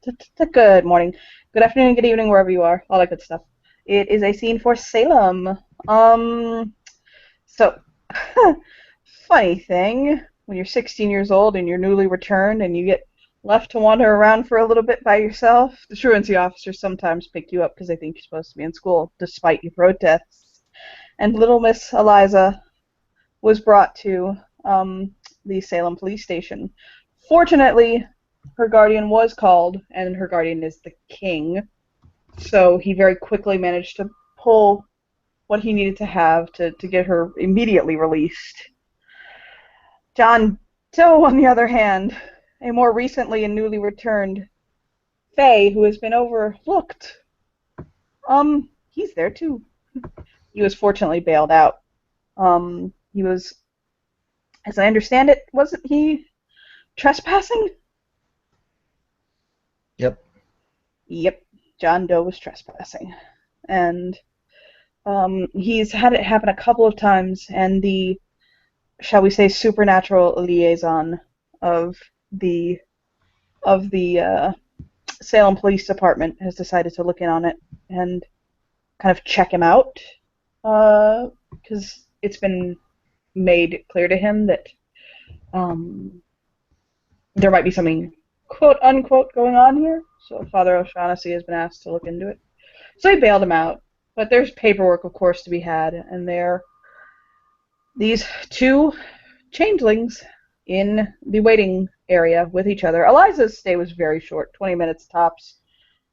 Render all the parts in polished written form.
Good morning, good afternoon, good evening, wherever you are, all that good stuff. It is a scene for Salem. Um, so, funny thing, when you're 16 years old and you're newly returned and you get left to wander around for a little bit by yourself, the truancy officers sometimes pick you up because they think you're supposed to be in school, despite your protests. And little Miss Eliza was brought to the Salem police station. Fortunately, her guardian was called, and her guardian is the king. So he very quickly managed to pull what he needed to have to get her immediately released. John Doe, on the other hand, a more recently and newly returned Fae who has been overlooked, he's there too. He was fortunately bailed out. He was, as I understand it, wasn't he trespassing? Yep. Yep, John Doe was trespassing. And he's had it happen a couple of times, and the, shall we say, supernatural liaison of the of the Salem Police Department has decided to look in on it and kind of check him out, because it's been made clear to him that um, there might be something quote unquote going on here. So Father O'Shaughnessy has been asked to look into it. So he bailed him out, but there's paperwork, of course, to be had, and there these two changelings in the waiting area with each other. Eliza's stay was very short, 20 minutes tops,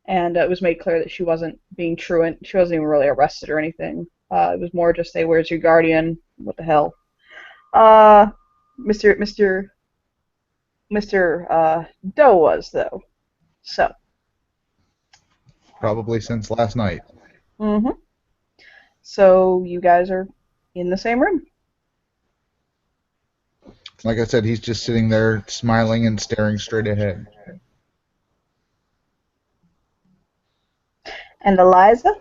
and it was made clear that she wasn't being truant. She wasn't even really arrested or anything. It was more just say, "Where's your guardian?" What the hell? Uh, Mr. Doe was though. So, Probably since last night. mm-hmm. So you guys are in the same room. Like I said, he's just sitting there smiling and staring straight ahead. And Eliza,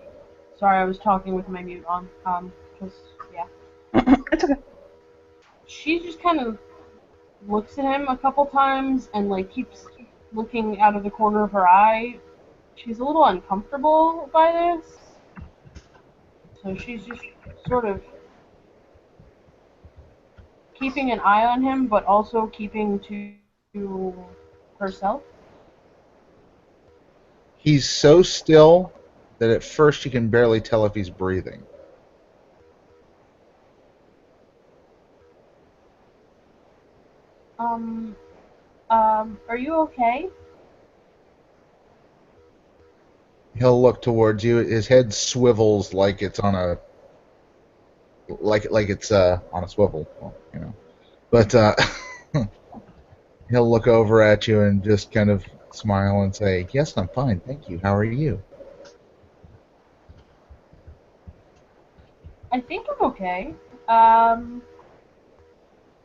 Sorry, I was talking with my mute on. Cause yeah, it's okay. she just kind of looks at him a couple times and like keeps looking out of the corner of her eye. She's a little uncomfortable by this, so she's just sort of keeping an eye on him, but also keeping to herself. He's so still that at first you can barely tell if he's breathing. Um, are you okay? He'll look towards you. His head swivels like it's on a like it's on a swivel, well, you know. But he'll look over at you and just kind of smile and say, "Yes, I'm fine, thank you. How are you?" I think I'm okay. Um,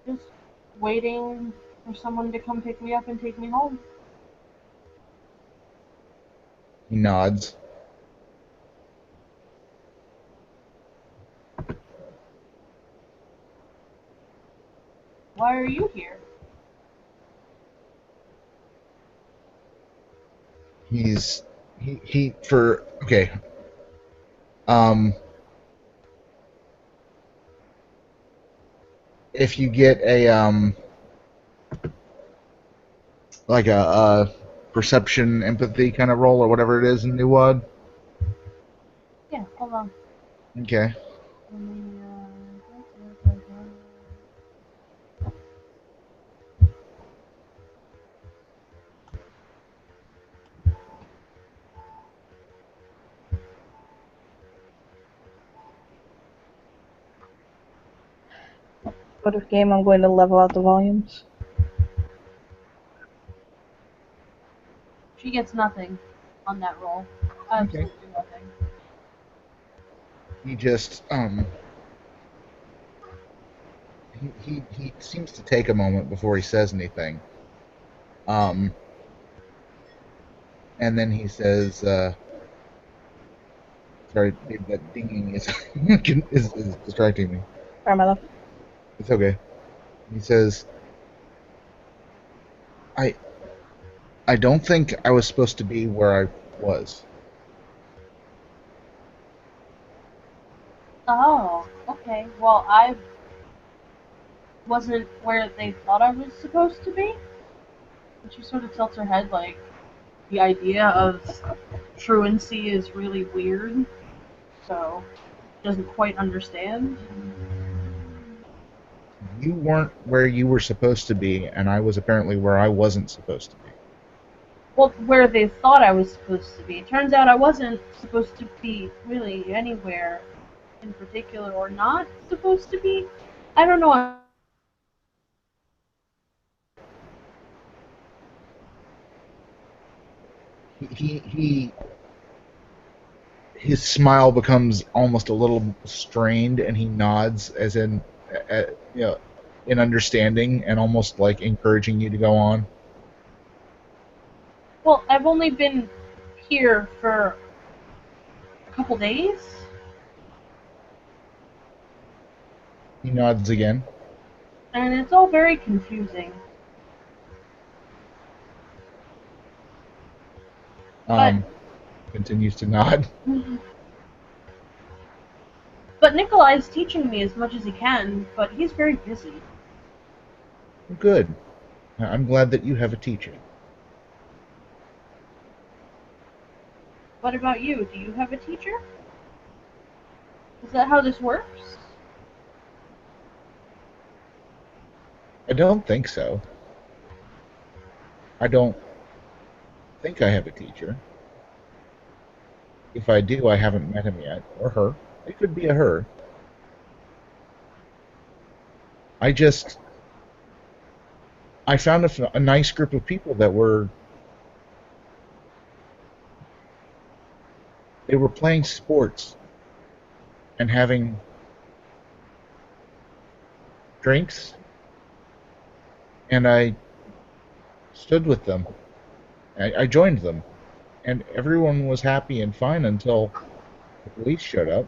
just waiting for someone to come pick me up and take me home. He nods. Why are you here? He for okay. Um, if you get a like a perception empathy kind of roll or whatever it is in New Wad. Yeah, hold on. Okay. Let me, Out of game, I'm going to level out the volumes. She gets nothing on that roll. Okay. Absolutely nothing. He just he seems to take a moment before he says anything. Um and then he says sorry, that dinging is is distracting me. Sorry, my love. It's okay. He says I I don't think I was supposed to be where I was. Oh, okay. Well, I wasn't where they thought I was supposed to be. And she sort of tilts her head like the idea of truancy is really weird, so doesn't quite understand. You weren't where you were supposed to be, and I was apparently where I wasn't supposed to be. Well, where they thought I was supposed to be. Turns out I wasn't supposed to be really anywhere in particular, or not supposed to be. I don't know. He his smile becomes almost a little strained, and he nods as in, you know, in understanding and almost like encouraging you to go on. Well, I've only been here for a couple days. He nods again. And it's all very confusing. But Um, Continues to nod. but Nikolai's teaching me as much as he can, but he's very busy. Good. I'm glad that you have a teacher. What about you? Do you have a teacher? Is that how this works? I don't think so. I don't think I have a teacher. If I do, I haven't met him yet, or her. It could be a her. I just I found a nice group of people that they were playing sports and having drinks, and I stood with them. I joined them, and everyone was happy and fine until the police showed up.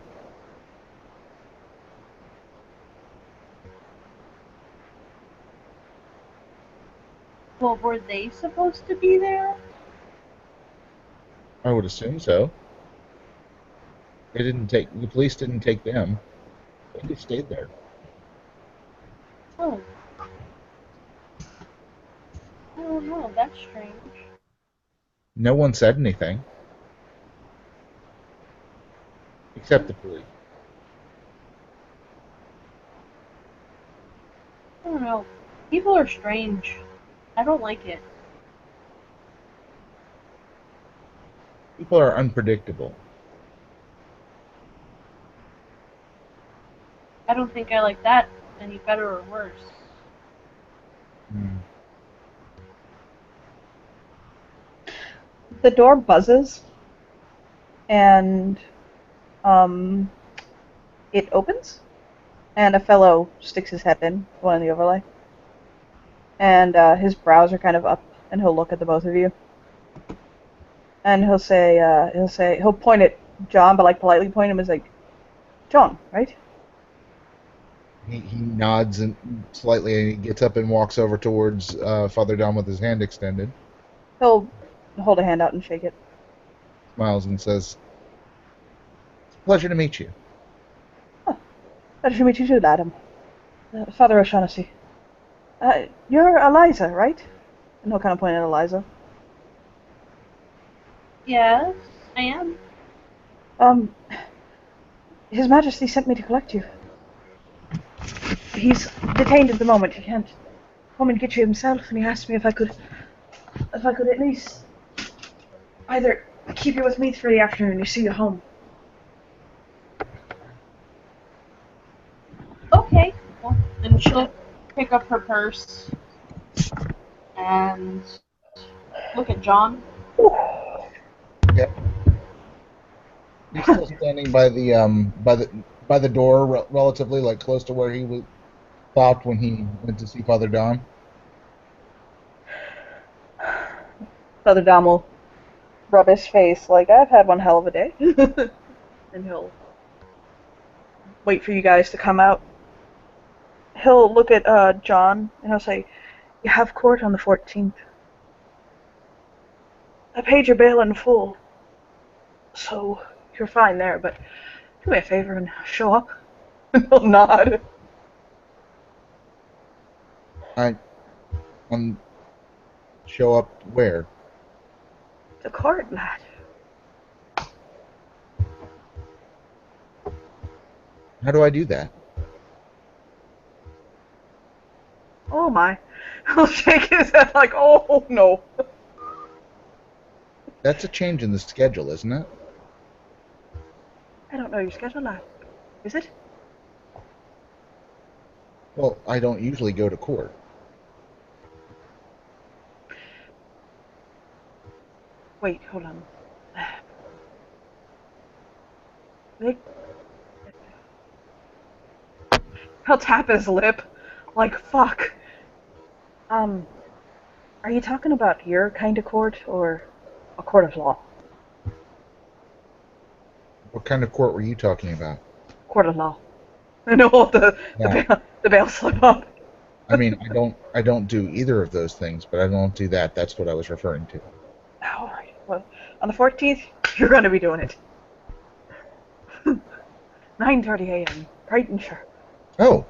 Well, were they supposed to be there? I would assume so. The police didn't take them. They just stayed there. Oh, I don't know. That's strange. No one said anything except the police. I don't know. People are strange. I don't like it. People are unpredictable. I don't think I like that any better or worse. Hmm. The door buzzes, and um, it opens, and a fellow sticks his head in, the one in the overlay, and his brows are kind of up, and he'll look at the both of you, and he'll point at John, but like politely point him as like, John, right? He nods and slightly, and he gets up and walks over towards Father Dom with his hand extended, He'll hold a hand out and shake it. smiles, and says, "It's a pleasure to meet you." Pleasure to meet you too, Adam. Father O'Shaughnessy. You're Eliza, right? And he'll kind of point at Eliza. Yes, I am. Um, His Majesty sent me to collect you. He's detained at the moment. He can't come and get you himself, and he asked me if I could at least either keep you with me for the afternoon or see you home. Okay. Well, and she'll pick up her purse and look at John. Yep. He's still standing by the door, relatively like close to where he stopped when he went to see Father Dom. Father Dom will rub his face like, I've had one hell of a day. And he'll wait for you guys to come out. He'll look at John and he'll say, you have court on the 14th. I paid your bail in full, so you're fine there, but do me a favor and show up. He'll nod. I show up where? The court, lad. How do I do that? Oh my. He'll shake his head like, oh no. That's a change in the schedule, isn't it? I don't know your schedule, lad. Is it? Well, I don't usually go to court. Wait, hold on. They... He'll tap his lip. Like, fuck. Are you talking about your kind of court, or a court of law? What kind of court were you talking about? Court of law. I know Yeah. the bail slip up. I mean, I don't do either of those things, but I don't do that. That's what I was referring to. Alright, well, on the 14th, you're going to be doing it. 9:30 a.m., bright and sharp. Oh,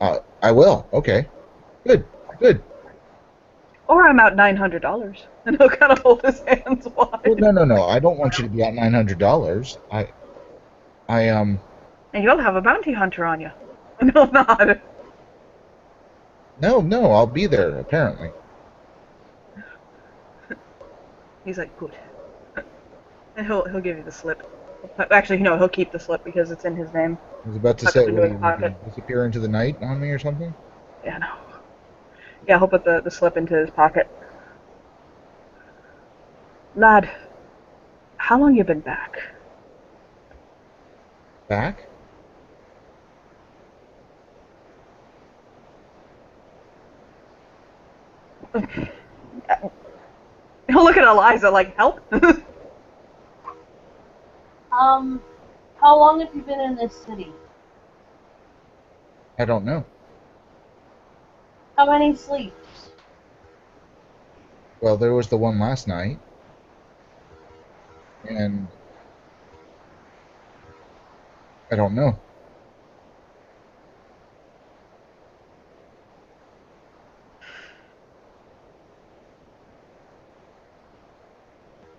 I will. Okay. Good. Or I'm out $900. And he'll kind of hold his hands wide. Well, no. I don't want you to be out $900. And you'll have a bounty hunter on you. And he'll nod. No, I'll be there, apparently. He's like, good. And he'll give you the slip. Actually, no, he'll keep the slip because it's in his name. I was about to Tuck say, it into will his you pocket. disappear into the night on me or something? Yeah, no. Yeah, he'll put the slip into his pocket. Lad, how long you been back? Back? He'll look at Eliza like, help? How long have you been in this city? I don't know. How many sleeps? Well, there was the one last night. And I don't know.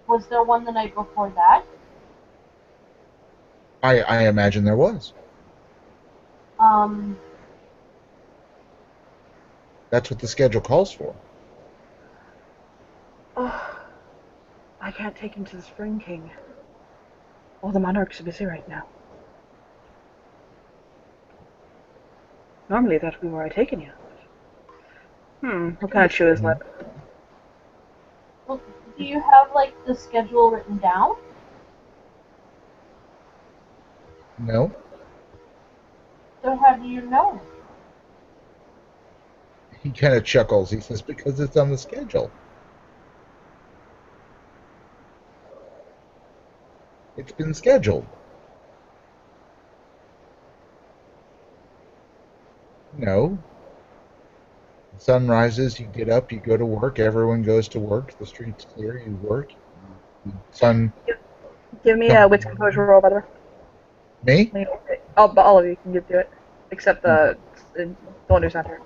Was there one the night before that? I imagine there was. That's what the schedule calls for. Oh, I can't take him to the Spring King. All the monarchs are busy right now. Normally that would be where I'd taken you. He'll kind of chew his lip. Well, do you have, like, the schedule written down? No. So how do you know? He kind of chuckles. He says, because it's on the schedule. It's been scheduled. No. The sun rises, you get up, you go to work, everyone goes to work, the street's clear, you work. The sun... Give me a wits composure roll, by the way. Me? All of you can do it, except the one who's not here.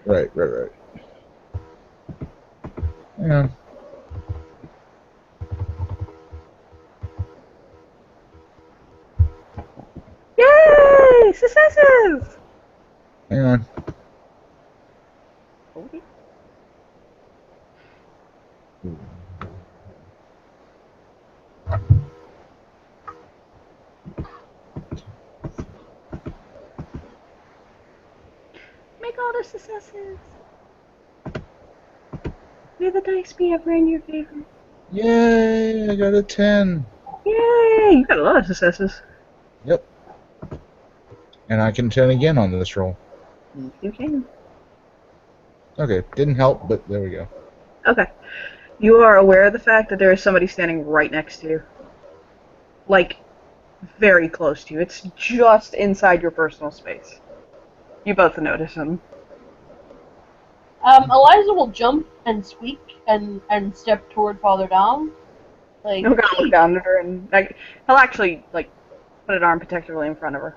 Right. Yeah. Yay! Successes! Hang on. Okay. Make all the successes. May the dice be ever in your favor. Yay! I got a 10. Yay! You got a lot of successes. Yep. And I can 10 again on this roll. You can. Okay, didn't help, but there we go. Okay. You are aware of the fact that there is somebody standing right next to you. Like, very close to you. It's just inside your personal space. You both notice him. Eliza will jump and squeak and step toward Father Dom. Like, He'll kind of look down at her and like he'll actually like put an arm protectively in front of her.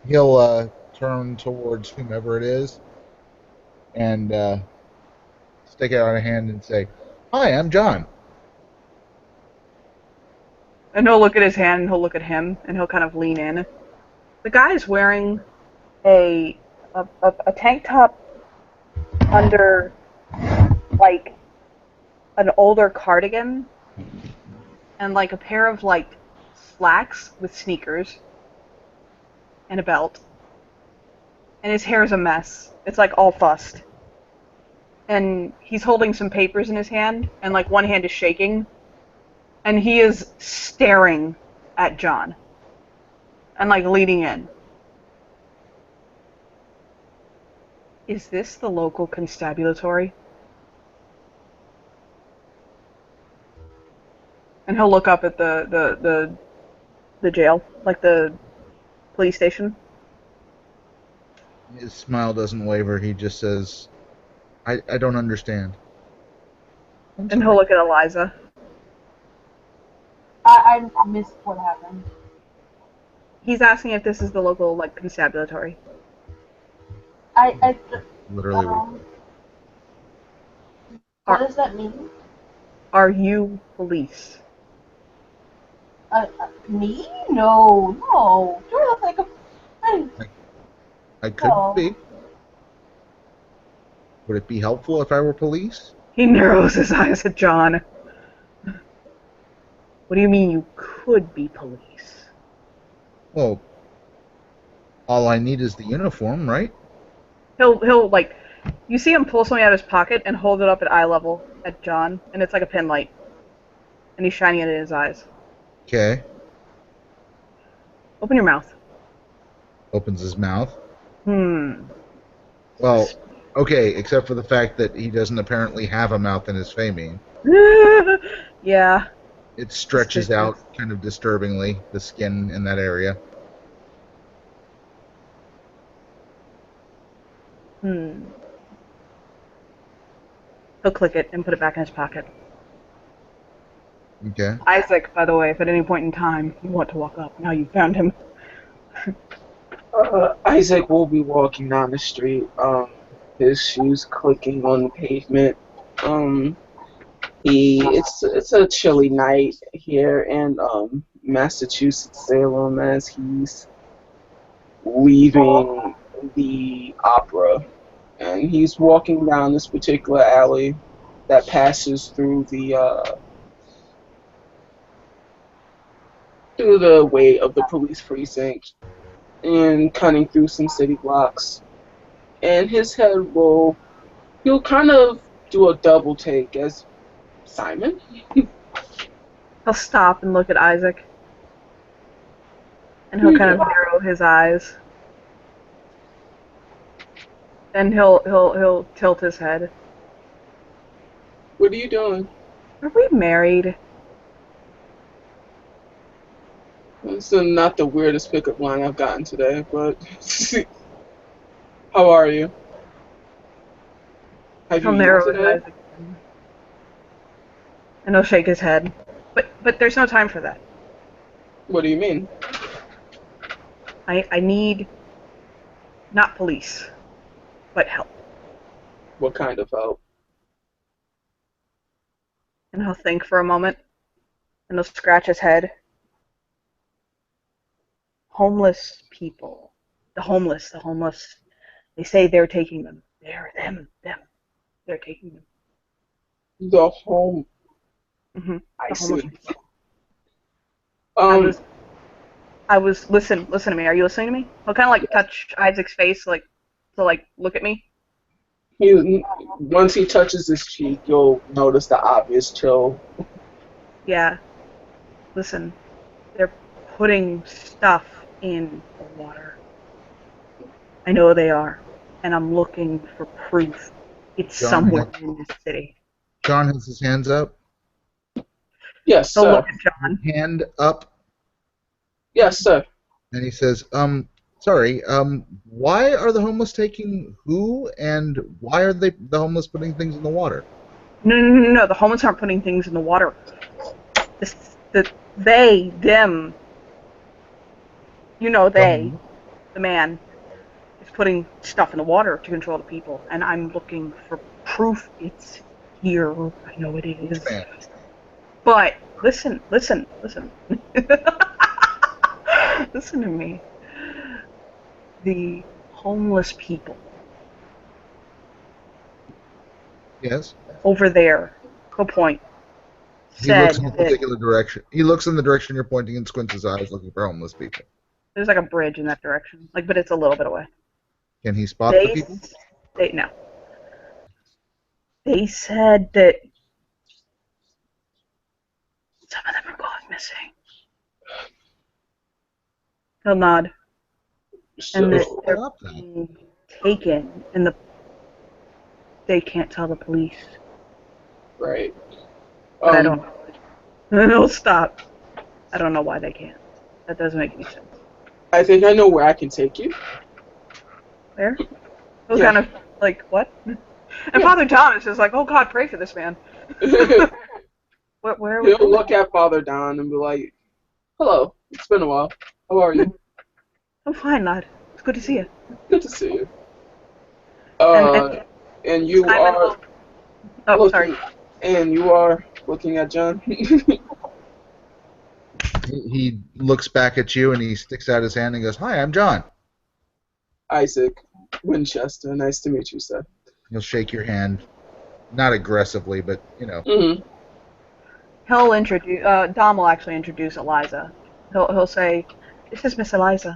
He'll turn towards whomever it is and stick out a hand and say, "Hi, I'm John." And he'll look at his hand and he'll look at him and he'll kind of lean in. The guy is wearing a tank top under like an older cardigan and like a pair of like slacks with sneakers and a belt. And his hair is a mess. It's like all fussed. And he's holding some papers in his hand and like one hand is shaking. And he is staring at John. And like leaning in. Is this the local constabulary? And he'll look up at the jail, like the police station. His smile doesn't waver. He just says, I don't understand. And he'll look at Eliza. I missed what happened. He's asking if this is the local like constabulary. Literally. What does that mean? Are you police? Me? No. Do I look like a... I could No. be. Would it be helpful if I were police? He narrows his eyes at John. What do you mean you could be police? Well, all I need is the uniform, right? He'll like, you see him pull something out of his pocket and hold it up at eye level at John, and it's like a pin light. And he's shining it in his eyes. Okay. Open your mouth. Opens his mouth. Well, okay, except for the fact that he doesn't apparently have a mouth in his famine. Yeah. It stretches out kind of disturbingly, the skin in that area. He'll click it and put it back in his pocket. Okay. Isaac, by the way, if at any point in time you want to walk up, now you found him. Isaac will be walking down the street, his shoes clicking on the pavement. It's a chilly night here in Massachusetts, Salem, as he's leaving the opera, and he's walking down this particular alley that passes through the way of the police precinct and cutting through some city blocks. And his head he'll kind of do a double take as Simon. He'll stop and look at Isaac. And he'll kind of narrow his eyes. Then he'll tilt his head. What are you doing? Are we married? This is not the weirdest pickup line I've gotten today, but how are you? Have He'll you narrow eaten his today? eyes again. And he'll shake his head. But there's no time for that. What do you mean? I need not police, but help. What kind of help? And he'll think for a moment. And he'll scratch his head. Homeless people. The homeless. They say they're taking them. Them. They're taking them. The home. Mm-hmm. I The homeless see. people. I was listen to me. Are you listening to me? I'll kind of like touch Isaac's face, like to like look at me. Once he touches his cheek, you'll notice the obvious chill. Yeah. Listen, they're putting stuff in the water. I know they are, and I'm looking for proof. It's John, somewhere in this city. John has his hands up. Yes, So sir. look at John. Hand up. Yes, sir. And he says, Sorry. Why are the homeless taking who, and why are the homeless putting things in the water? No. The homeless aren't putting things in the water. Them. You know they. The man is putting stuff in the water to control the people, and I'm looking for proof it's here. I know it is. Man. But listen. Listen to me. The homeless people Yes. over there, go point, He looks said in a that particular direction. He looks in the direction you're pointing and squints his eyes looking for homeless people. there's like a bridge in that direction, like, but it's a little bit away. Can he spot the They, people? no. They said that some of them are going missing. He'll nod. And that So, they're Stop that. being taken, and they can't tell the police. right. But I don't know. They'll stop. I don't know why they can't. That doesn't make any sense. I think I know where I can take you. Where? Those Yeah. kind of, like, what? And Father John is just like, oh God, pray for this man. Where are we He'll going? look at Father Don and be like, "Hello, it's been a while. How are you? I'm fine, lad. It's good to see you. Good to see you." And And you Simon are will... Oh, looking, sorry. and you are looking at John. He looks back at you and he sticks out his hand and goes, "Hi, I'm John." Isaac Winchester. Nice to meet you, sir. He'll shake your hand, not aggressively, but you know. Mm-hmm. He'll introduce... Dom will actually introduce Eliza. He'll say, this is Miss Eliza.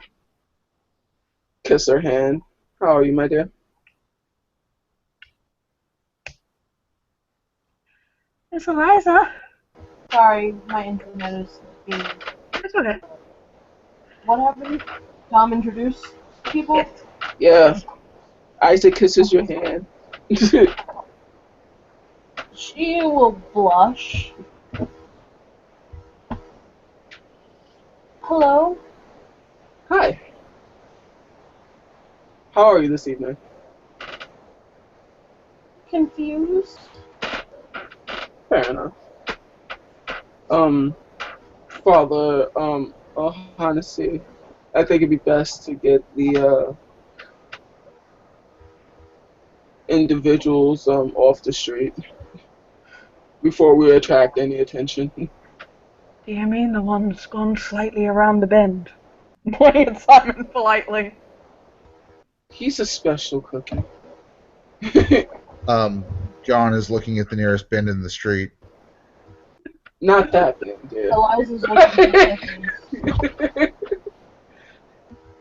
Kiss her hand. How are you, my dear? Miss Eliza? Sorry, my internet is being... It's okay. What happened? Tom introduced people? Yes. Yeah. Isaac kisses your hand. She will blush. Hello? Hi. How are you this evening? Confused? Fair enough. Father, O'Hanesy, I think it'd be best to get the individuals off the street before we attract any attention. Do you mean the one that's gone slightly around the bend? Pointing at Simon politely. He's a special cookie. John is looking at the nearest bend in the street. Not that big, dear. Eliza's looking at the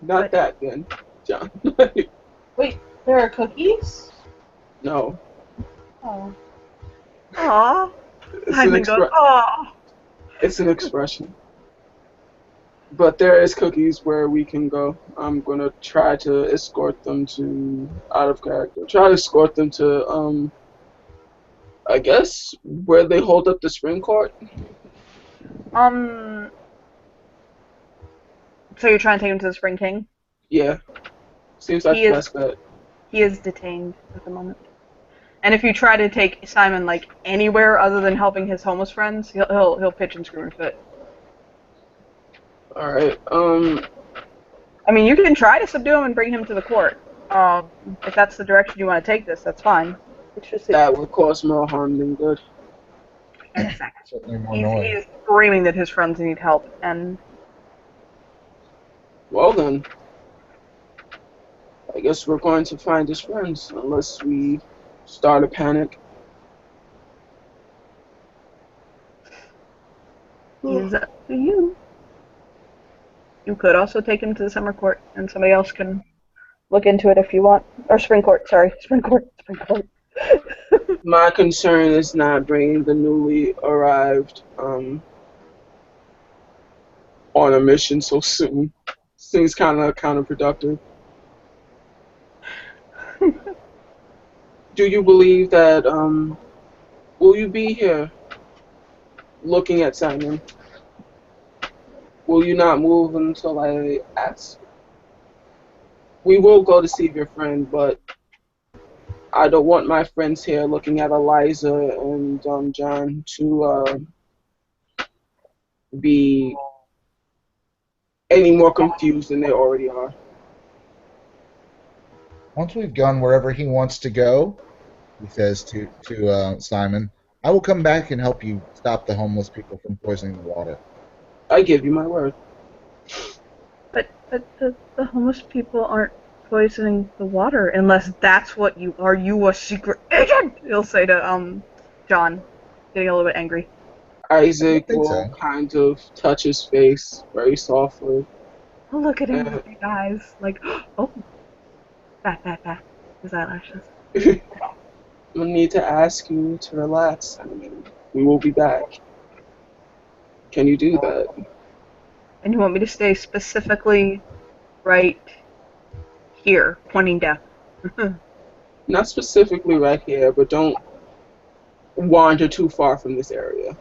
Not that then, John. Wait, there are cookies? No. Oh. Aww. It's an, Simon goes, aww. it's an expression. But there is cookies where we can go. I'm gonna try to escort them to out of character. Try to escort them to I guess where they hold up the spring court. So you're trying to take him to the Spring King? Yeah. Seems like He the is- best bet. He is detained at the moment. And if you try to take Simon like anywhere other than helping his homeless friends, he'll pitch and screw and fit. Alright. I mean, you can try to subdue him and bring him to the court. If that's the direction you want to take this, that's fine. It's just That would cause more harm than good. exactly. Certainly more noise. He's screaming that his friends need help, and Well then. I guess we're going to find his friends unless we start a panic. he's up to you. You could also take him to the summer court, and somebody else can look into it if you want. Or spring court, sorry. Spring court. My concern is not bringing the newly arrived on a mission so soon. Seems kind of counterproductive. Do you believe that will you be here looking at Simon? Will you not move until I ask? we will go to see your friend, but I don't want my friends here looking at Eliza and John to be any more confused than they already are. Once we've gone wherever he wants to go, he says to Simon, I will come back and help you stop the homeless people from poisoning the water. I give you my word. But the homeless people aren't poisoning the water unless that's what you are. You a secret agent? He'll say to John, getting a little bit angry. Isaac think will so. kind of touch his face very softly. Oh, look at him with big eyes, like oh, bat, his eyelashes. We'll need to ask you to relax. I mean, we will be back. Can you do that? And you want me to stay specifically right here, pointing down. Not specifically right here, but don't wander too far from this area.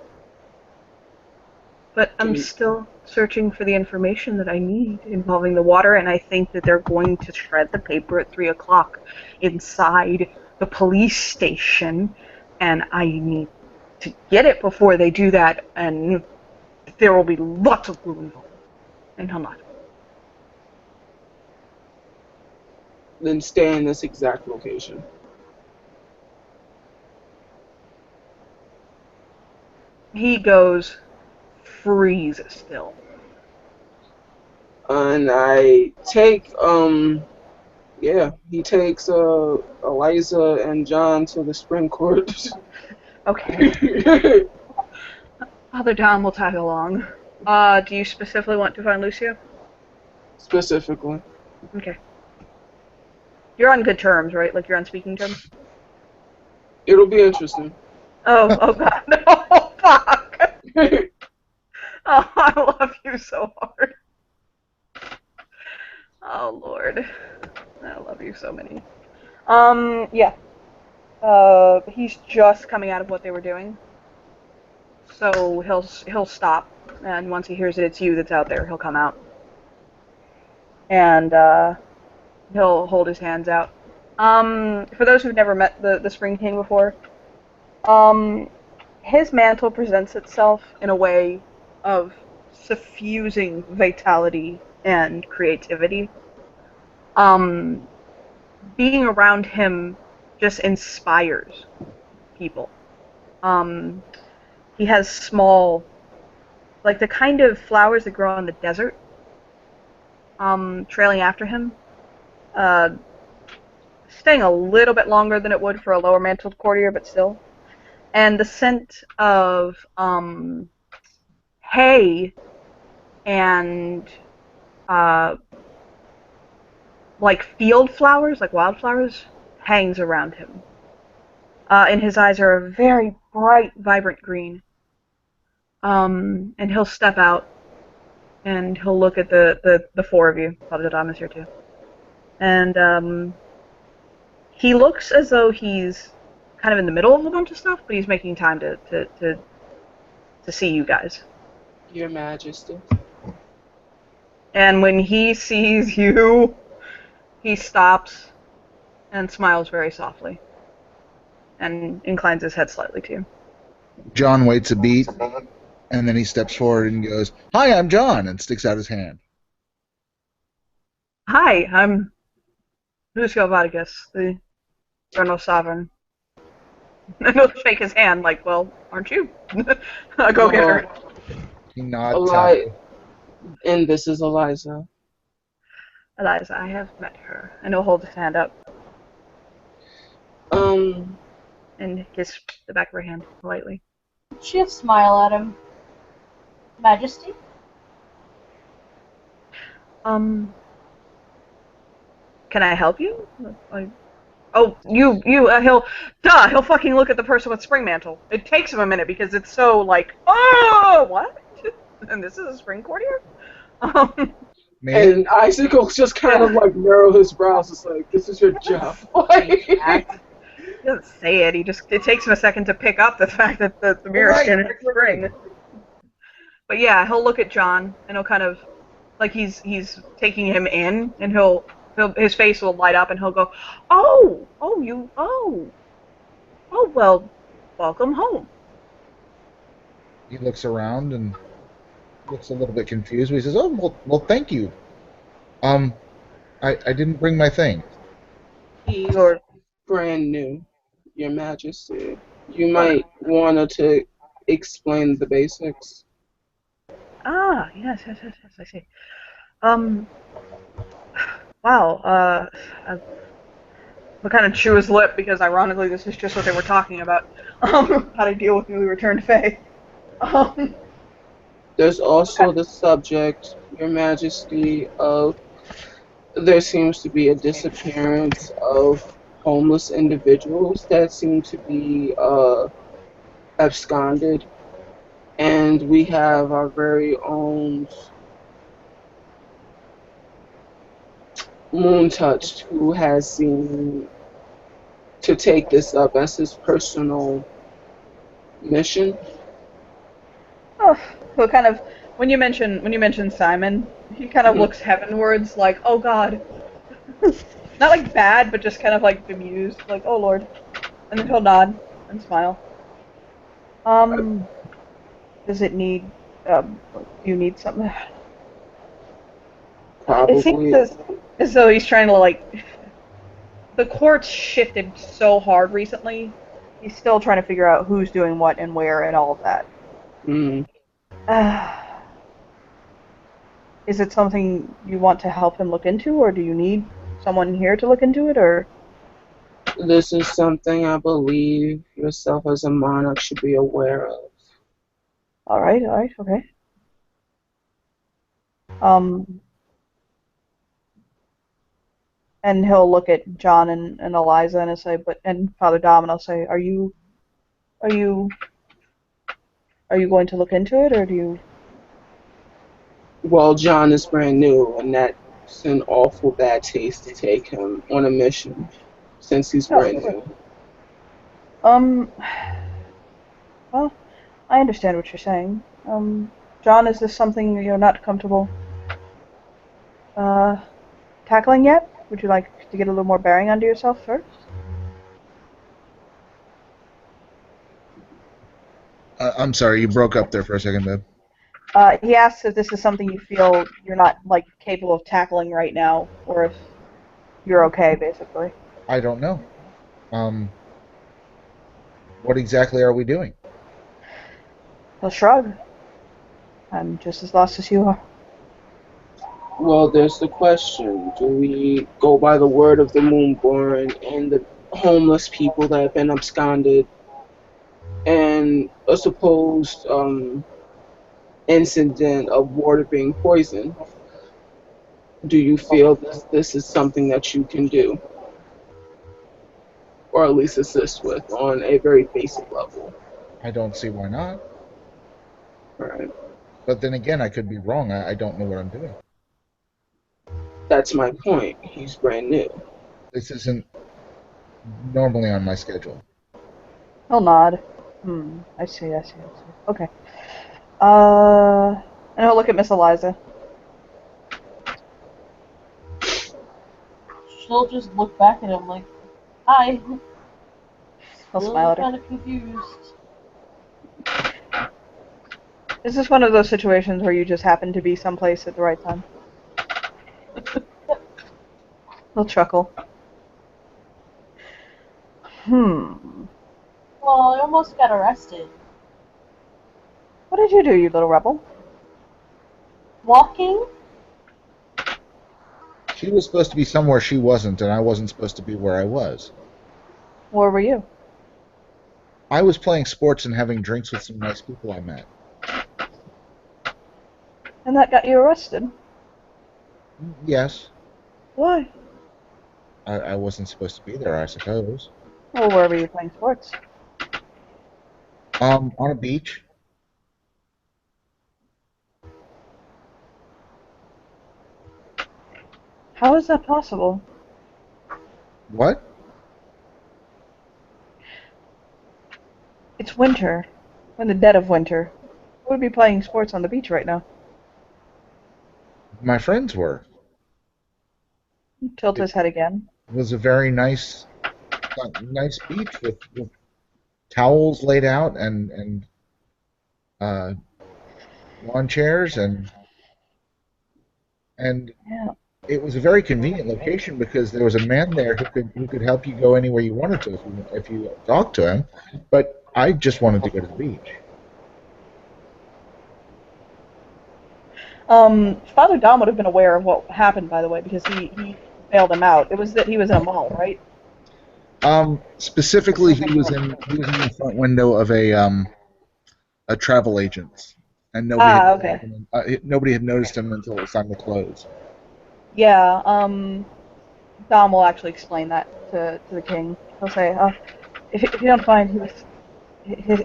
But I'm still searching for the information that I need involving the water, and I think that they're going to shred the paper at 3 o'clock inside the police station, and I need to get it before they do that, and there will be lots of glue involved. And he'll not. Then stay in this exact location. He goes freeze still. And I take, he takes Eliza and John to the spring court. Okay. Father Dom will tag along. Do you specifically want to find Lucio? Specifically. Okay. You're on good terms, right? Like you're on speaking terms? It'll be interesting. Oh god, no, fuck! Oh, I love you so hard. Oh lord. I love you so many. Yeah. He's just coming out of what they were doing. So he'll stop, and once he hears that it's you that's out there, he'll come out. And he'll hold his hands out. For those who've never met the Spring King before, his mantle presents itself in a way of suffusing vitality and creativity. Being around him just inspires people. He has small, like the kind of flowers that grow in the desert, trailing after him. Staying a little bit longer than it would for a lower mantled courtier, but still. And the scent of hay and like field flowers, like wildflowers, hangs around him. And his eyes are a very bright, vibrant green. And he'll step out and he'll look at the four of you. Father Dom is here too. And he looks as though he's kind of in the middle of a bunch of stuff, but he's making time to see you guys. Your Majesty. And when he sees you, he stops and smiles very softly and inclines his head slightly to you. John waits a beat, and then he steps forward and goes, "Hi, I'm John," and sticks out his hand. Hi, I'm Lucio Vargas, the Eternal Sovereign. And he'll shake his hand like, well, aren't you? Go get her. He nods. And this is Eliza. Eliza, I have met her. And he'll hold his hand up and kiss the back of her hand politely. She'll smile at him. Majesty? Can I help you? Oh, he'll fucking look at the person with spring mantle. It takes him a minute because it's so like, oh, what? And this is a spring courtier? And Isaac will just kind of like narrow his brows. It's like, this is your job. He doesn't say it. It takes him a second to pick up the fact that the mirror skin is spring. But yeah, he'll look at John and he'll kind of, like he's taking him in, and he'll his face will light up and he'll go, "Oh, oh, oh, well, welcome home." He looks around and looks a little bit confused. But he says, "Oh, well, thank you. Um, I didn't bring my thing." You're Brand new, Your Majesty. You might want to explain the basics. yes, I see. Um, wow. I kind of chew his lip because, ironically, this is just what they were talking about. How to deal with newly returned Fae. Um, There's also the subject, Your Majesty, of there seems to be a disappearance of homeless individuals that seem to be absconded, and we have our very own Moon Touched who has seen to take this up as his personal mission. oh, so kind of when you mention Simon, he kind of Mhm. looks heavenwards, like, "Oh God," not like bad, but just kind of like bemused, like, "Oh Lord," and then he'll nod and smile. Um, does it need? Do you need something? It seems Probably. as though he's trying to like. The court's shifted so hard recently. He's still trying to figure out who's doing what and where and all of that. Mm. Is it something you want to help him look into, or do you need someone here to look into it, or? This is something I believe yourself as a monarch should be aware of. All right, okay. Um, and he'll look at John and Eliza and he'll say, and Father Dom, and I'll say, are you, are you going to look into it, or do you? Well, John is brand new, and that's an awful bad taste to take him on a mission since he's No, of brand course. new. Um, well, I understand what you're saying. John, is this something you're not comfortable uh, tackling yet? Would you like to get a little more bearing under yourself first? I'm sorry, you broke up there for a second, babe. He asks if this is something you feel you're not like capable of tackling right now, or if you're okay, basically. I don't know. Um, what exactly are we doing? He'll shrug. I'm just as lost as you are. Well, there's the question. Do we go by the word of the Moonborn and the homeless people that have been absconded and a supposed incident of water being poisoned? Do you feel this is something that you can do, or at least assist with on a very basic level? I don't see why not. Right. But then again, I could be wrong. I don't know what I'm doing. That's my point. He's brand new. This isn't normally on my schedule. He'll nod. I see. Okay. And he'll look at Miss Eliza. She'll just look back at him like, "Hi." He'll Still smile at her. kind of confused. Is this one of those situations where you just happen to be someplace at the right time? He'll chuckle. Hmm. Well, I almost got arrested. What did you do, you little rebel? Walking? She was supposed to be somewhere she wasn't, and I wasn't supposed to be where I was. Where were you? I was playing sports and having drinks with some nice people I met. And that got you arrested. Yes, Why? I wasn't supposed to be there, I suppose. Well, where were you playing sports? On a beach. How is that possible? What? It's winter. We're in the dead of winter. Who would be playing sports on the beach right now? My friends were. Tilt his head again. It was a very nice beach with towels laid out and uh, lawn chairs and Yeah. it was a very convenient location because there was a man there who could help you go anywhere you wanted to if you talked to him. But I just wanted to go to the beach. Father Dom would have been aware of what happened, by the way, because he bailed him out. It was that he was in a mall, right? Specifically, he was in the front window of a travel agent's, and Ah, okay. nobody had noticed him until it was time to close. Yeah, Dom will actually explain that to the king. He'll say, if you don't mind, he was, his,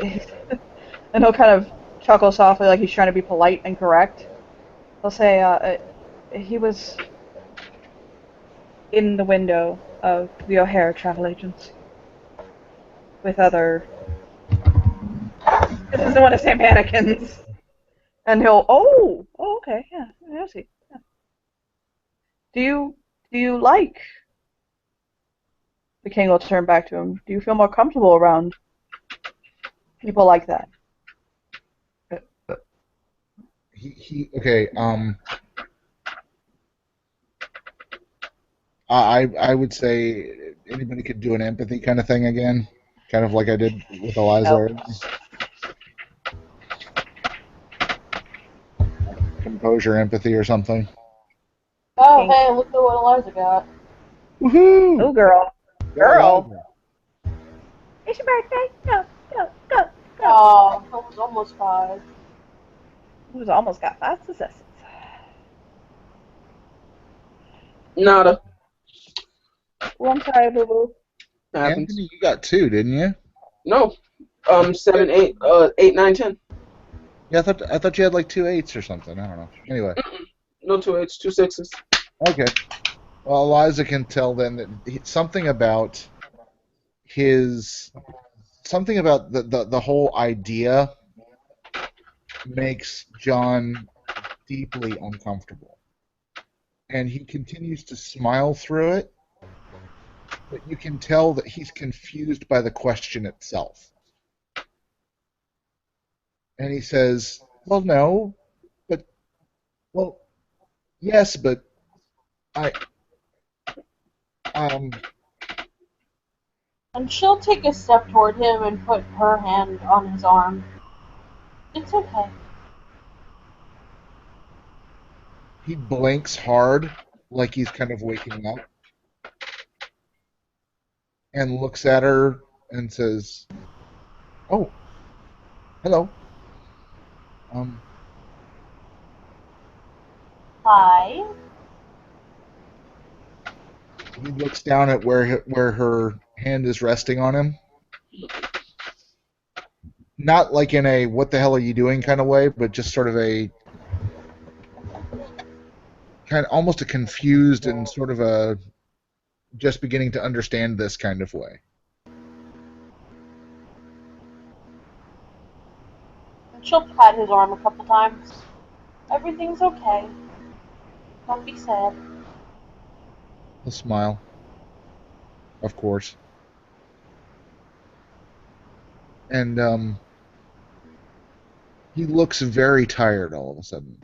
and he'll kind of chuckle softly like he's trying to be polite and correct. He'll say, he was in the window of the O'Hare travel agency with other, this doesn't want to say mannequins. And he'll, okay, yeah, I see. Yeah. Do you like, the king will turn back to him, do you feel more comfortable around people like that? Okay. I would say anybody could do an empathy kind of thing again, kind of like I did with Eliza. No. Composure, empathy, or something. Oh, King. hey, look at what Eliza got. Woohoo! Oh, girl. Girl. Eliza. It's your birthday. Go, go, go, go. Oh, I was almost 5. Who's almost got 5 successes. Nada. Oh, I'm sorry, boo boo. Happens. Anthony, you got 2, didn't you? No. 7, 8, 8, 9, 10. Yeah, I thought you had like 2 8s or something. I don't know. Anyway. No 2 8s, 2 6s. Okay. Well, Eliza can tell then that something about the whole idea makes John deeply uncomfortable. And he continues to smile through it, but you can tell that he's confused by the question itself. And he says, well, no, but, well, yes, but I, And she'll take a step toward him and put her hand on his arm. It's okay. he blinks hard, like he's kind of waking up, and looks at her and says, oh, hello. Hi. He looks down at where her hand is resting on him. Not like in a "what the hell are you doing" kind of way, but just sort of a kind of almost a confused and sort of a just beginning to understand this kind of way. And she'll pat his arm a couple times. Everything's okay. Don't be sad. A smile, of course, and he looks very tired all of a sudden.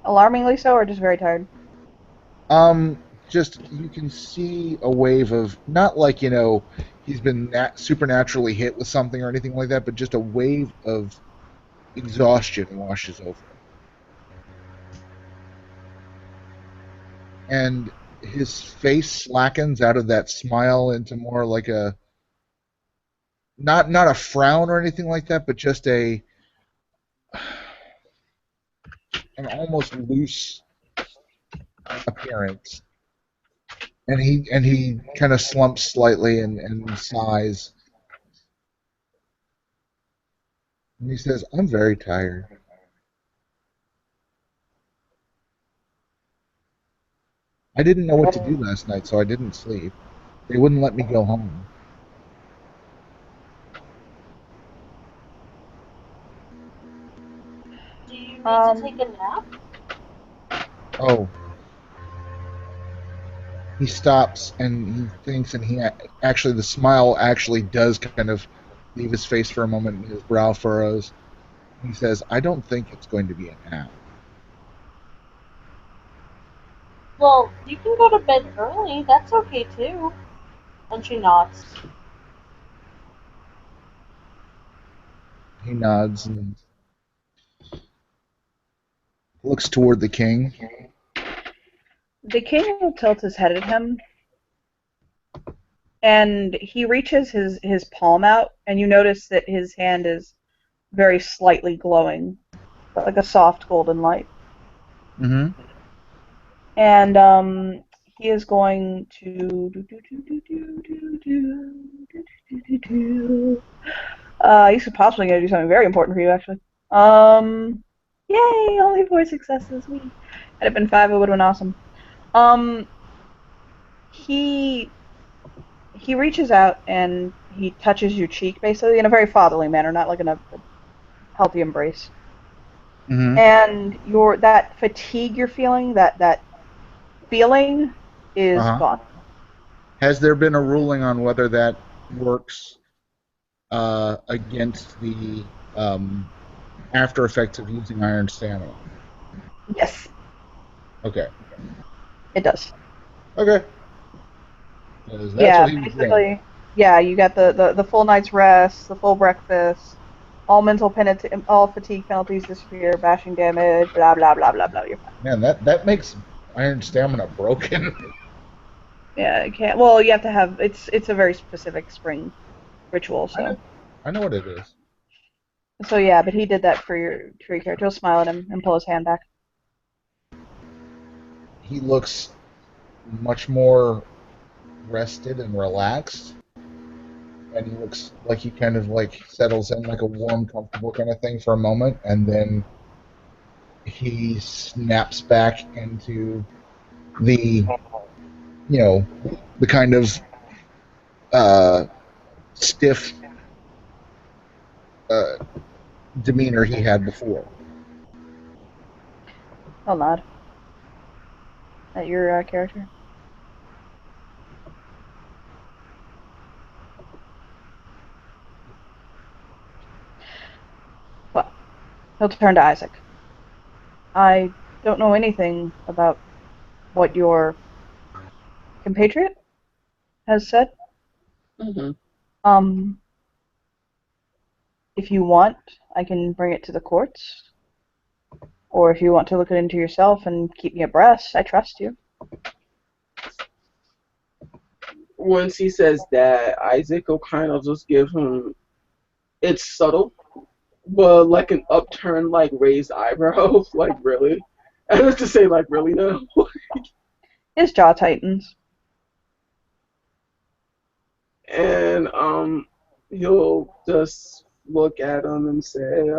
Alarmingly so, or just very tired? Just you can see a wave of not like he's been supernaturally hit with something or anything like that, but just a wave of exhaustion washes over him. And his face slackens out of that smile into more like a not a frown or anything like that, but just an almost loose appearance. And he kind of slumps slightly and sighs. And he says, "I'm very tired." I didn't know what to do last night, so I didn't sleep. They wouldn't let me go home. Do you need to take a nap? Oh, he stops and he thinks, and actually, the smile actually does kind of leave his face for a moment, and his brow furrows. He says, "I don't think it's going to be an app." Well, you can go to bed early. That's okay too. And she nods. He nods and looks toward the king. The king will tilt his head at him, and he reaches his palm out, and you notice that his hand is very slightly glowing, like a soft golden light. Mm-hmm. And he is going to he's possibly going to do something very important for you, actually. Yay! Only 4 successes. We had it been 5, it would have been awesome. Um, he he reaches out and he touches your cheek, basically in a very fatherly manner, not like in a healthy embrace. Mm-hmm. And that fatigue you're feeling, that feeling, is Uh-huh. gone. Has there been a ruling on whether that works against the after effects of using iron stamina? Yes, Okay. it does. Okay. Because that's Yeah, what he was saying. basically, yeah, you got the full night's rest, the full breakfast, all mental penalty, all fatigue penalties disappear, bashing damage, blah blah blah blah blah. You're fine. Man, that makes iron stamina broken. Yeah, it can't. Well, you have to have it's a very specific spring ritual, I know. so I know what it is. yeah. But he did that for your character. He'll smile at him and pull his hand back. He looks much more rested and relaxed, and he looks like he kind of like settles in like a warm, comfortable kind of thing for a moment, and then he snaps back into the the kind of uh, stiff uh, demeanor he had before. I'll nod at your character. Well, he'll turn to Isaac. I don't know anything about what your compatriot has said. Mm-hmm. Um, if you want, I can bring it to the courts. Or if you want to look it into yourself and keep me abreast, I trust you. Once he says that, Isaac will kind of just give him. It's subtle, but like an upturned, like raised eyebrow. Like really, I have to say like really now. His jaw tightens. And he'll just look at him and say,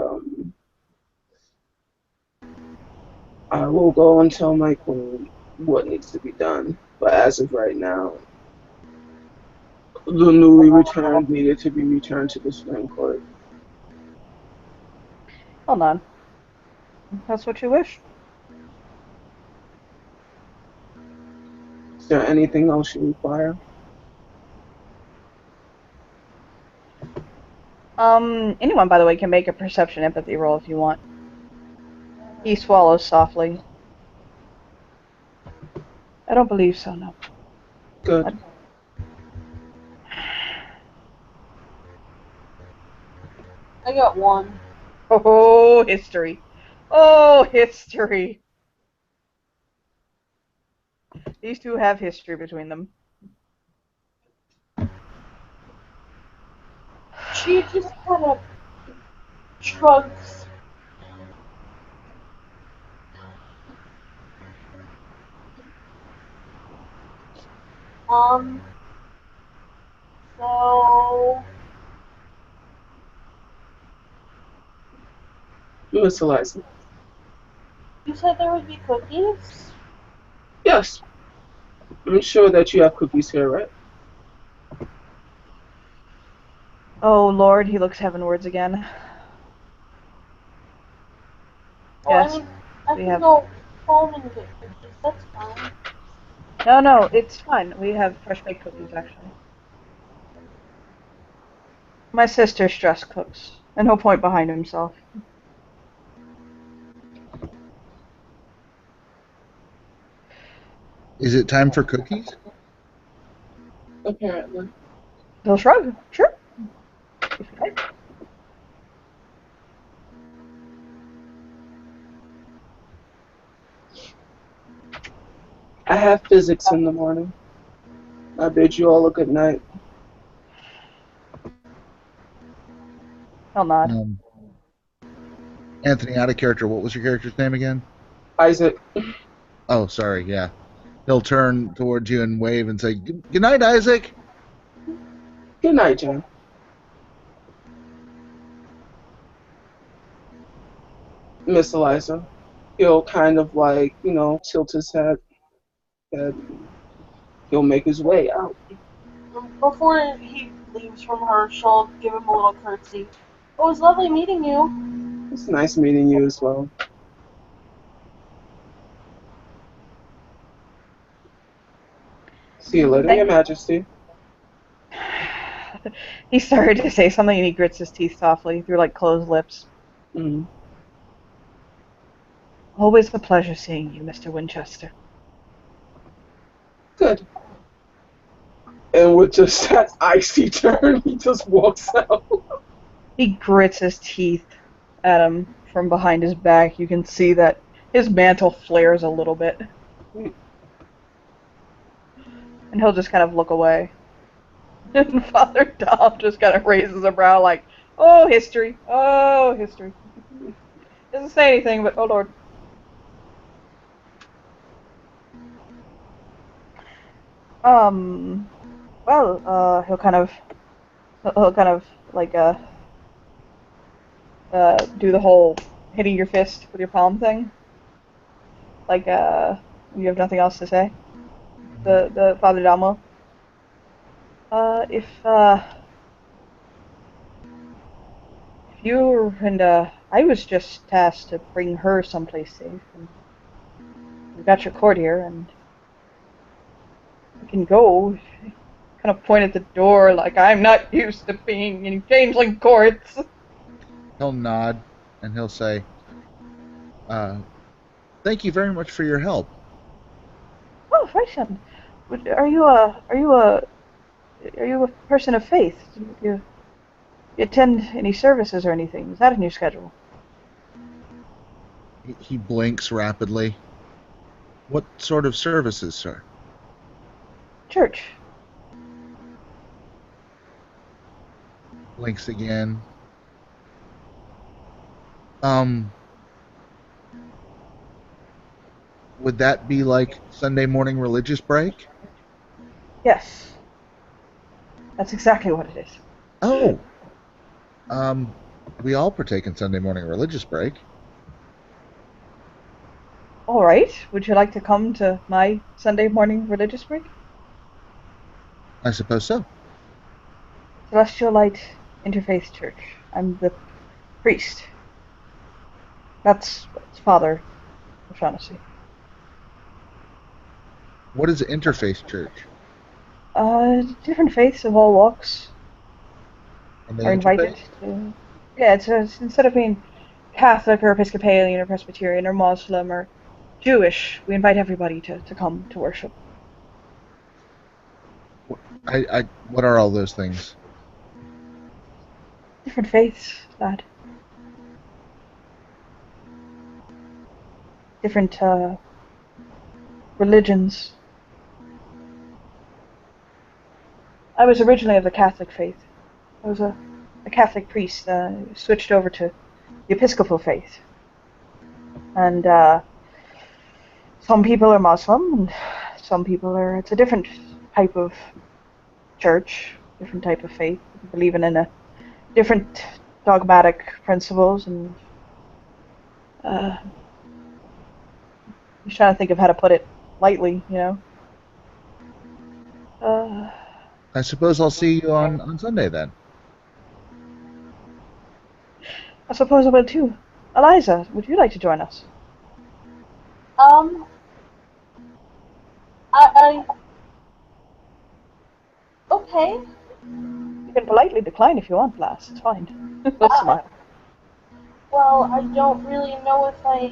I will go and tell my queen what needs to be done. But as of right now, the newly returned needed to be returned to the Supreme Court. Hold on. That's what you wish. Is there anything else you require? Anyone, by the way, can make a perception empathy roll if you want. He swallows softly. I don't believe so, no. Good. I got 1. Oh, history. Oh, history. These two have history between them. She just kind of shrugs. Um, so Miss Eliza. you said there would be cookies? Yes. I'm sure that you have cookies here, right? Oh, Lord, he looks heavenwards again. Well, Yes, I mean, I we can have. go home and get cookies. That's fine. No, it's fine. We have fresh baked cookies, actually. My sister stress cooks, and he'll point behind himself. Is it time for cookies? Apparently. He'll shrug. Sure. If you like. I have physics in the morning. I bid you all a good night. He'll nod. Anthony, out of character, what was your character's name again? Isaac, Oh, sorry, yeah. He'll turn towards you and wave and say, "Good night, Isaac." good night, Jen. Miss Eliza. He'll kind of like, tilt his head. And he'll make his way out. Before he leaves from her, she'll give him a little curtsy. It was lovely meeting you. It's nice meeting you as well. See you later, Your Majesty. He started to say something and he grits his teeth softly through like closed lips. Mm. Always a pleasure seeing you, Mr. Winchester. Good. And with just that icy turn, he just walks out. He grits his teeth at him from behind his back. You can see that his mantle flares a little bit. And he'll just kind of look away. And Father Dom just kind of raises a brow like, oh, history. Oh, history. Doesn't say anything, but oh, Lord. Well, he'll kind of like, do the whole hitting your fist with your palm thing. Like, you have nothing else to say? The Father Damo. If you and, I was just tasked to bring her someplace safe, and we got your court here, and we can go. Kind of point at the door like, I'm not used to being in changeling courts. He'll nod and he'll say, "Thank you very much for your help." Oh, Freisham, are you a person of faith? Do you attend any services or anything? Is that in your schedule? He blinks rapidly. What sort of services, sir? Church. Blinks again. Would that be like Sunday morning religious break? Yes. That's exactly what it is. Oh. We all partake in Sunday morning religious break. All right. Would you like to come to my Sunday morning religious break? I suppose so. Celestial Light Interfaith Church. I'm the priest. That's Father O'Shaughnessy. What is Interfaith Church? Different faiths of all walks And they are invited to. Yeah, it's instead of being Catholic or Episcopalian or Presbyterian or Muslim or Jewish, we invite everybody to come to worship. What are all those things? Different faiths, lad. Different religions. I was originally of the Catholic faith. I was a Catholic priest, switched over to the Episcopal faith. And some people are Muslim, and some people are, it's a different type of church, different type of faith, believing in a different dogmatic principles, and I'm just trying to think of how to put it lightly, you know. I suppose I'll see you on Sunday then. I suppose I will too. Eliza, would you like to join us? Um, I okay. You can politely decline if you want, lass. It's fine. He'll Uh, smile. well, I don't really know if I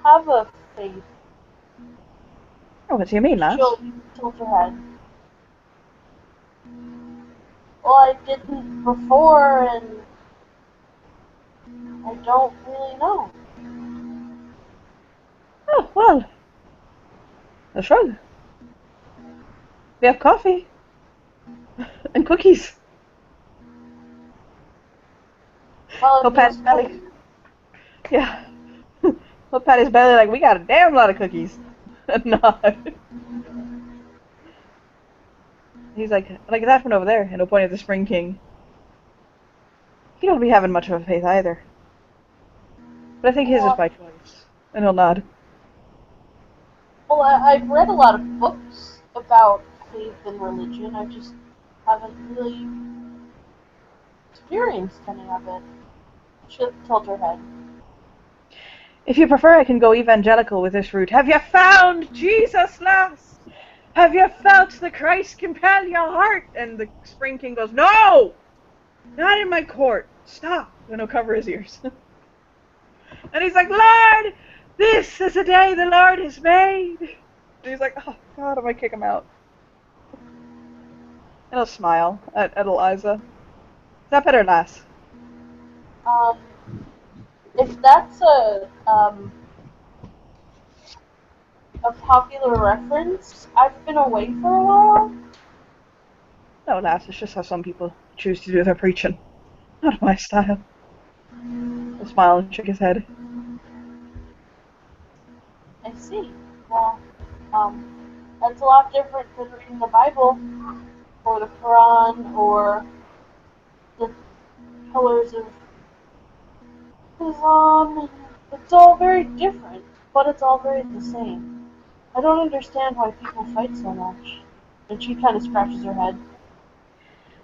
have a faith. Oh, what do you mean, lass? She'll tilt her head. Well, I didn't before, and I don't really know. Oh, well. A shrug. We have coffee. And cookies. Well, He'll if pat his belly. Yeah. He'll pat his belly like, we got a damn lot of cookies. And nod. He's like that one over there, and he'll point at the Spring King. He don't be having much of a faith either. But I think his is by choice. And he'll nod. Well, I've read a lot of books about faith and religion. I just haven't really experienced any of it. She'll tilt her head. If you prefer, I can go evangelical with this route. Have you found Jesus, lass? Have you felt the Christ compel your heart? And the Spring King goes, no! Not in my court. Stop. And he'll cover his ears. And he's like, Lord, this is a day the Lord has made. And he's like, oh, God, I might kick him out. And he'll smile at Eliza. Is that better, lass? If that's a popular reference, I've been away for a while. No, lass, it's just how some people choose to do their preaching. Not my style. He'll smile and shake his head. I see. Well, that's a lot different than reading the Bible, or the Quran, or the pillars of Islam. It's all very different, but it's all very the same. I don't understand why people fight so much. And she kind of scratches her head.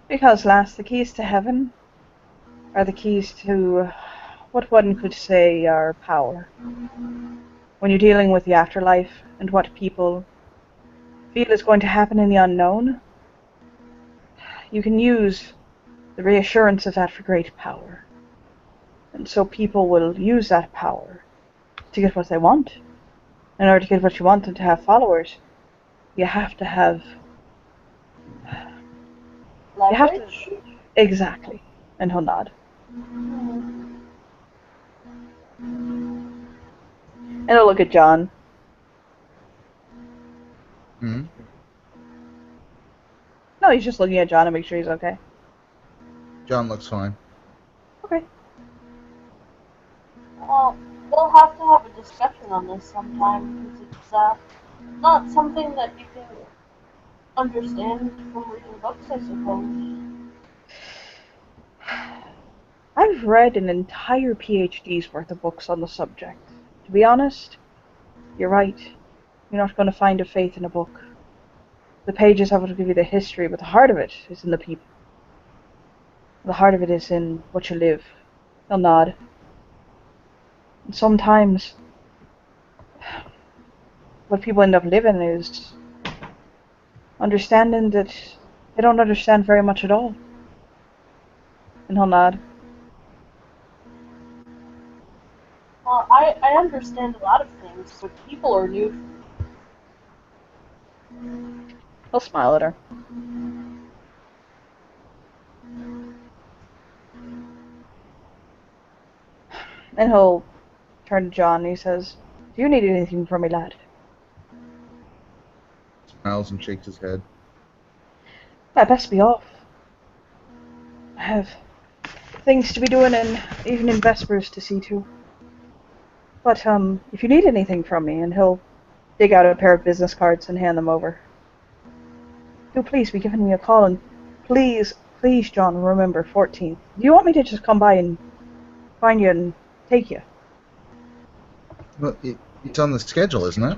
Because, lass, the keys to heaven are the keys to what one could say are power. When you're dealing with the afterlife and what people feel is going to happen in the unknown, you can use the reassurance of that for great power. And so people will use that power to get what they want. In order to get what you want and to have followers, you have to have... Leverage? Exactly. And he'll nod. And he'll look at John. Hmm? No, he's just looking at John to make sure he's okay. John looks fine. Okay. Well, we'll have to have a discussion on this sometime, because it's not something that you can understand from reading books, I suppose. I've read an entire PhD's worth of books on the subject. To be honest, you're right. You're not going to find a faith in a book. The pages have to give you the history, but the heart of it is in the people. The heart of it is in what you live. He'll nod. And sometimes, what people end up living is understanding that they don't understand very much at all. And he'll nod. Well, I understand a lot of things, but people are new. He'll smile at her. And he'll turn to John and he says, do you need anything from me, lad? Smiles and shakes his head. I best be off. I have things to be doing and even in Vespers to see to. But, if you need anything from me, and he'll dig out a pair of business cards and hand them over. Do please be giving me a call, and please, John, remember, 14th. Do you want me to just come by and find you and take you? Well, it's on the schedule, isn't it?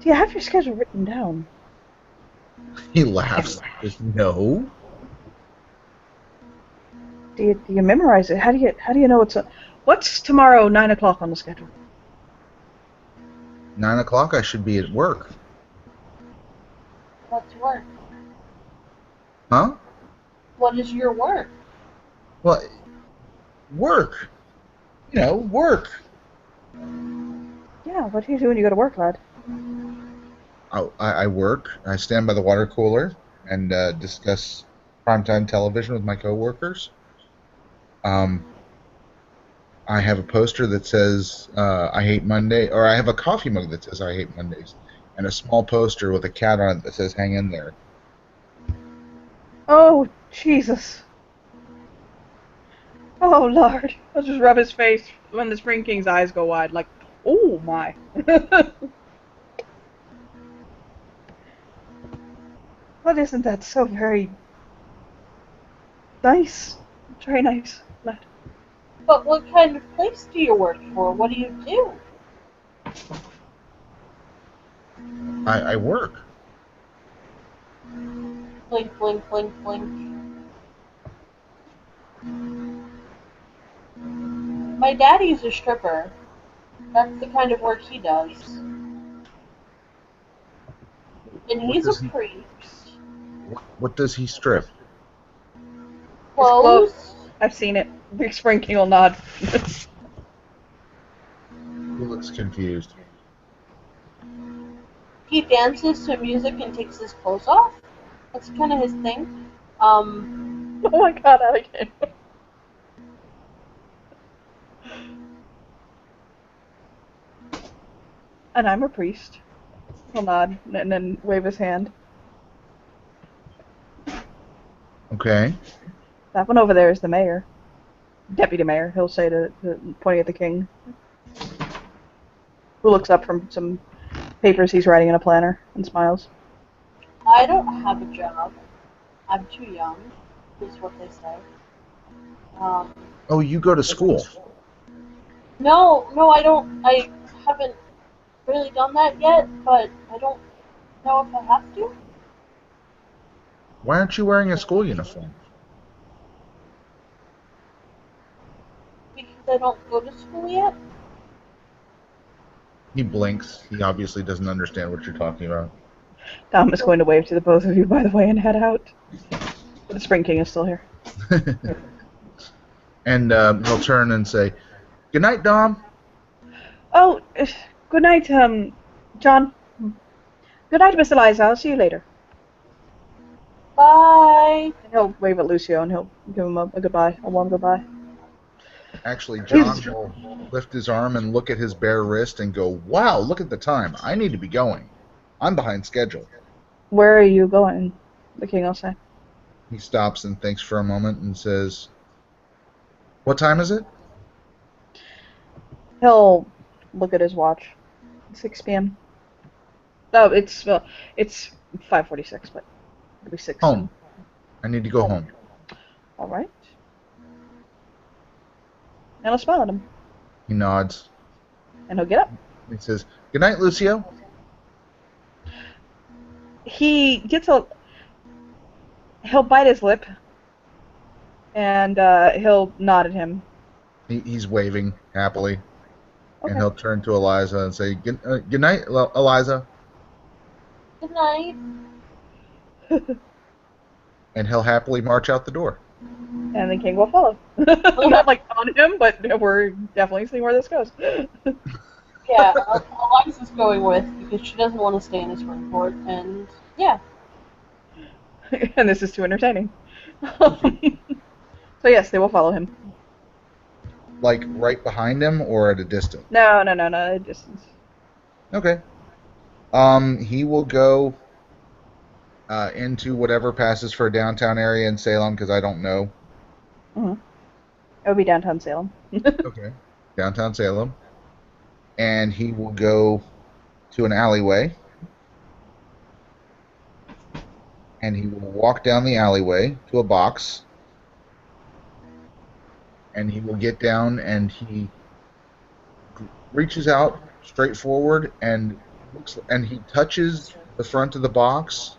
Do you have your schedule written down? He laughs. Just, no. Do you memorize it? How do you know it's a... What's tomorrow, 9 o'clock on the schedule? 9 o'clock, I should be at work. What's work? Huh? What is your work? Well, work. You know, work. Yeah, what do you do when you go to work, lad? I work. I stand by the water cooler and discuss primetime television with my coworkers. I have a poster that says I hate Monday, or I have a coffee mug that says I hate Mondays, and a small poster with a cat on it that says hang in there. Oh, Jesus. Oh, Lord. I'll just rub his face when the Spring King's eyes go wide, like, oh, my. But isn't that so very nice? Very nice, lad. But what kind of place do you work for? What do you do? I work. Blink, blink, blink, blink. My daddy's a stripper. That's the kind of work he does. And he's does a he- priest. What does he strip? Clothes? I've seen it. Big Spring King will nod. He looks confused. He dances to music and takes his clothes off. That's kind of his thing. Oh my god, Anakin. And I'm a priest. He'll nod and then wave his hand. Okay. That one over there is the mayor. Deputy mayor, he'll say pointing at the king. Who looks up from some papers he's writing in a planner and smiles. I don't have a job. I'm too young, is what they say. Oh, you go to school. No, I don't. I haven't really done that yet, but I don't know if I have to. Why aren't you wearing a school uniform? Because I don't go to school yet. He blinks. He obviously doesn't understand what you're talking about. Dom is going to wave to the both of you, by the way, and head out. But the Spring King is still here. And he'll turn and say, "Good night, Dom." Oh, good night, John. Good night, Miss Eliza. I'll see you later. Bye. And he'll wave at Lucio and he'll give him a goodbye, a warm goodbye. Actually, John will lift his arm and look at his bare wrist and go, "Wow, look at the time. I need to be going. I'm behind schedule." Where are you going? The king will say. He stops and thinks for a moment and says, "What time is it?" He'll look at his watch. 6 p.m. Oh, it's 5:46, but it'll be 6. Home. I need to go home. All right. And I'll smile at him, He nods. and he'll get up. He says, "Good night, Lucio." He gets he'll bite his lip, and he'll nod at him. He's waving happily. Okay. And he'll turn to Eliza and say, good night, Eliza." Good night. And he'll happily march out the door. And the king will follow. Not like on him, but we're definitely seeing where this goes. Yeah, Eliza's going with because she doesn't want to stay in his Springport, and yeah. And this is too entertaining. So yes, they will follow him. Like right behind him or at a distance? No, distance. Okay. He will go into whatever passes for a downtown area in Salem, because I don't know. Mm-hmm. It would be downtown Salem. Okay. Downtown Salem. And he will go to an alleyway. And he will walk down the alleyway to a box. And he will get down and he reaches out straight forward and he touches the front of the box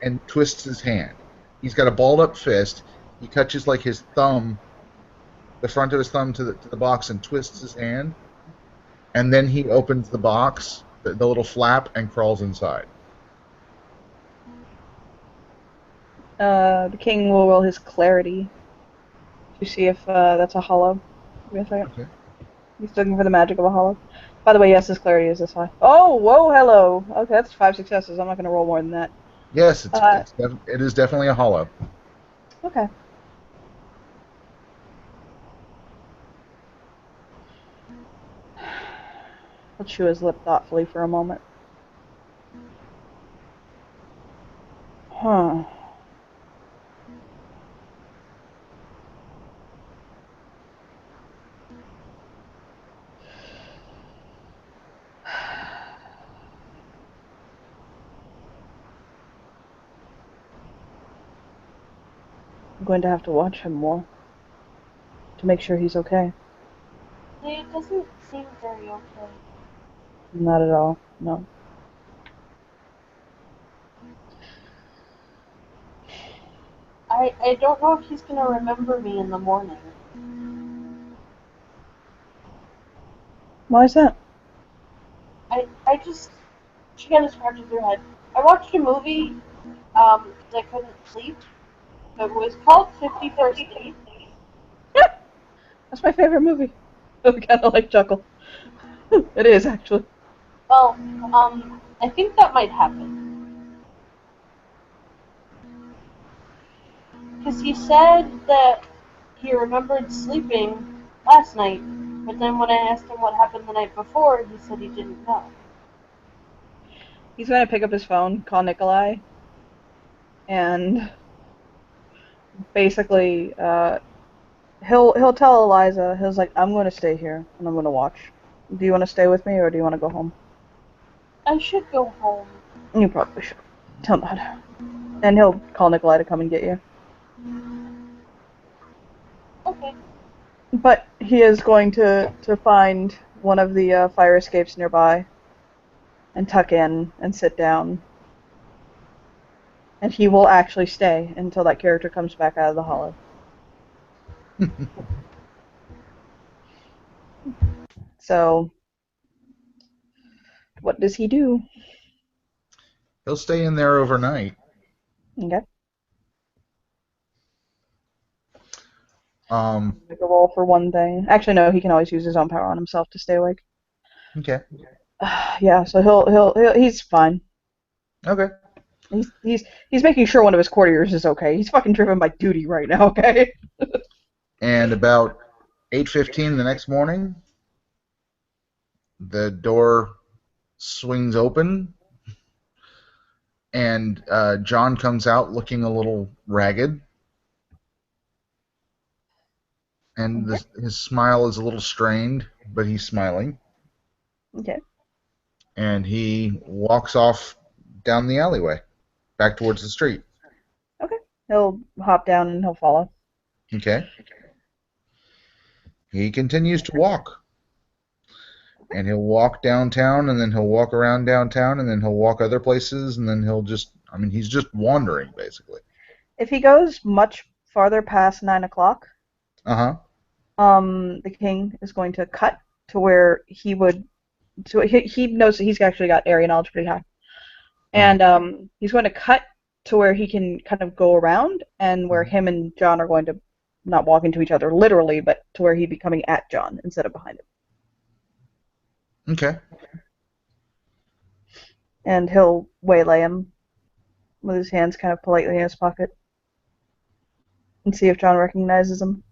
and twists his hand. He's got a balled up fist. He touches like his thumb the front of his thumb to the box and twists his hand, and then he opens the box, the little flap, and crawls inside. The king will roll his clarity to see if that's a hollow. Give me a second. Okay. He's looking for the magic of a hollow. By the way, yes, his clarity is this high. Oh, whoa, hello. Okay, that's 5 successes. I'm not going to roll more than that. Yes, it is definitely a hollow. Okay. He'll chew his lip thoughtfully for a moment. Huh. I'm going to have to watch him more to make sure he's okay. It doesn't seem very okay. Not at all. No. I don't know if he's gonna remember me in the morning. Why is that? I just, she kind of scratches her head. I watched a movie, because I couldn't sleep. It was called 50 First Dates. That's my favorite movie. I kind of like chuckle. It is, actually. Well, I think that might happen. Because he said that he remembered sleeping last night, but then when I asked him what happened the night before, he said he didn't know. He's going to pick up his phone, call Nikolai, and basically, he'll tell Eliza, he's like, I'm going to stay here, and I'm going to watch. Do you want to stay with me, or do you want to go home? I should go home. You probably should. Tell nod. And he'll call Nikolai to come and get you. Okay. But he is going to find one of the fire escapes nearby and tuck in and sit down. And he will actually stay until that character comes back out of the hollow. So, what does he do? He'll stay in there overnight. Okay. Make a roll for one thing. Actually, no, he can always use his own power on himself to stay awake. Okay. Yeah, so he's fine. Okay. He's making sure one of his courtiers is okay. He's fucking driven by duty right now, okay? And about 8:15 the next morning, the door swings open, and John comes out looking a little ragged, and his smile is a little strained, but he's smiling. Okay. And he walks off down the alleyway, back towards the street. Okay. He'll hop down and he'll follow. Okay. He continues to walk. And he'll walk downtown, and then he'll walk around downtown, and then he'll walk other places, and then he's just wandering, basically. If he goes much farther past 9 o'clock, Uh-huh. the king is going to cut to where he would. So he knows that he's actually got area knowledge pretty high, and he's going to cut to where he can kind of go around, and where him and John are going to not walk into each other literally, but to where he'd be coming at John instead of behind him. Okay. And he'll waylay him with his hands kind of politely in his pocket and see if John recognizes him.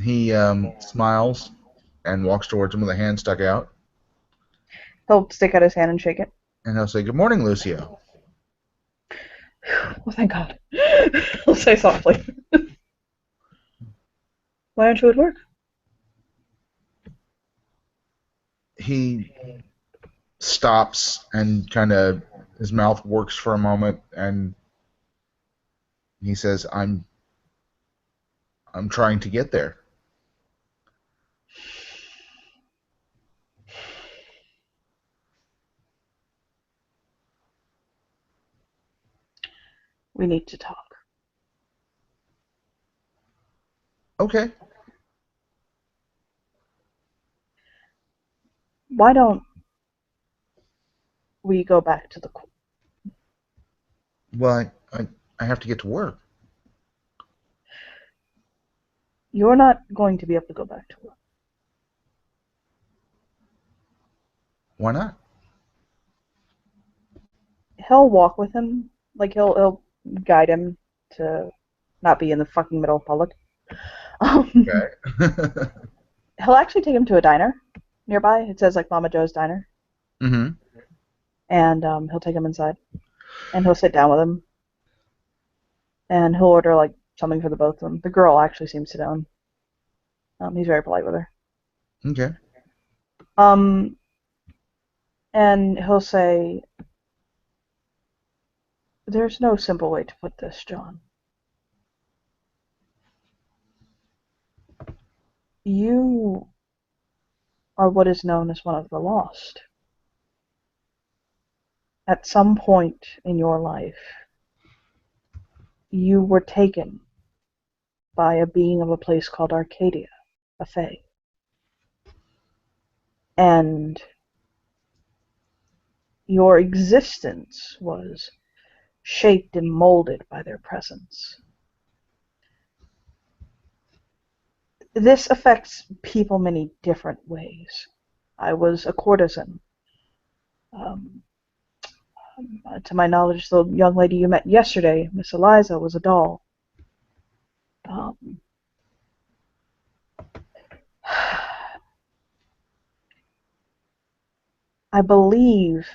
He smiles and walks towards him with a hand stuck out. He'll stick out his hand and shake it. And he'll say, "Good morning, Lucio." Well, thank God. He'll say softly. Why aren't you at work? He stops and kind of his mouth works for a moment, and he says, I'm trying to get there." We need to talk. Okay. Why don't we go back to the... Well, I have to get to work. You're not going to be able to go back to work. Why not? He'll walk with him. Like, he'll guide him to not be in the fucking middle of public. Okay. He'll actually take him to a diner nearby. It says, like, Mama Joe's Diner. Mm-hmm. And he'll take him inside. And he'll sit down with him. And he'll order, like, something for the both of them. The girl actually seems to know him. He's very polite with her. Okay. And he'll say, "There's no simple way to put this, John. You are what is known as one of the lost. At some point in your life, you were taken by a being of a place called Arcadia, a fae. And your existence was shaped and molded by their presence. This affects people many different ways. I was a courtesan. Um, to my knowledge, the young lady you met yesterday, Miss Eliza, was a doll. Um, I believe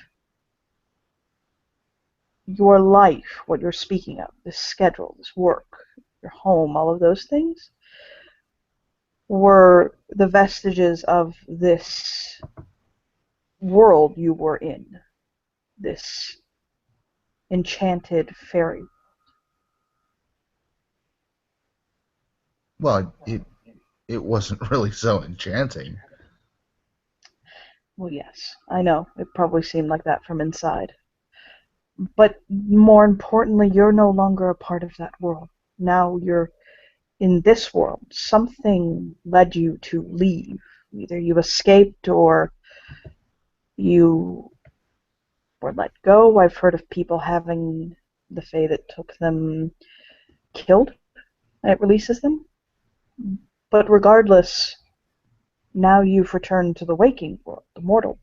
your life, what you're speaking of, this schedule, this work, your home, all of those things, were the vestiges of this world you were in, this enchanted fairy. Well, it wasn't really so enchanting. Well, yes, I know. It probably seemed like that from inside. But more importantly, you're no longer a part of that world. Now you're in this world. Something led you to leave. Either you escaped or you were let go. I've heard of people having the fae that took them killed, and it releases them. But regardless, now you've returned to the waking world, the mortal.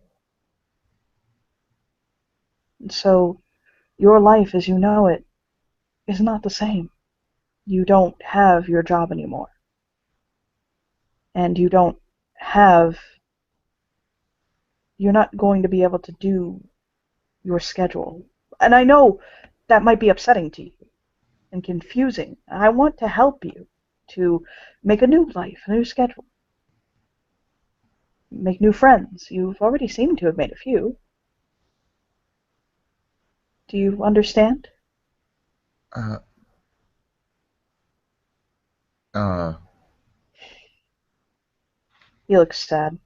And so your life as you know it is not the same. You don't have your job anymore. And you're not going to be able to do your schedule. And I know that might be upsetting to you and confusing. I want to help you to make a new life, a new schedule. Make new friends. You've already seemed to have made a few. Do you understand? Uh, uh, He looks sad.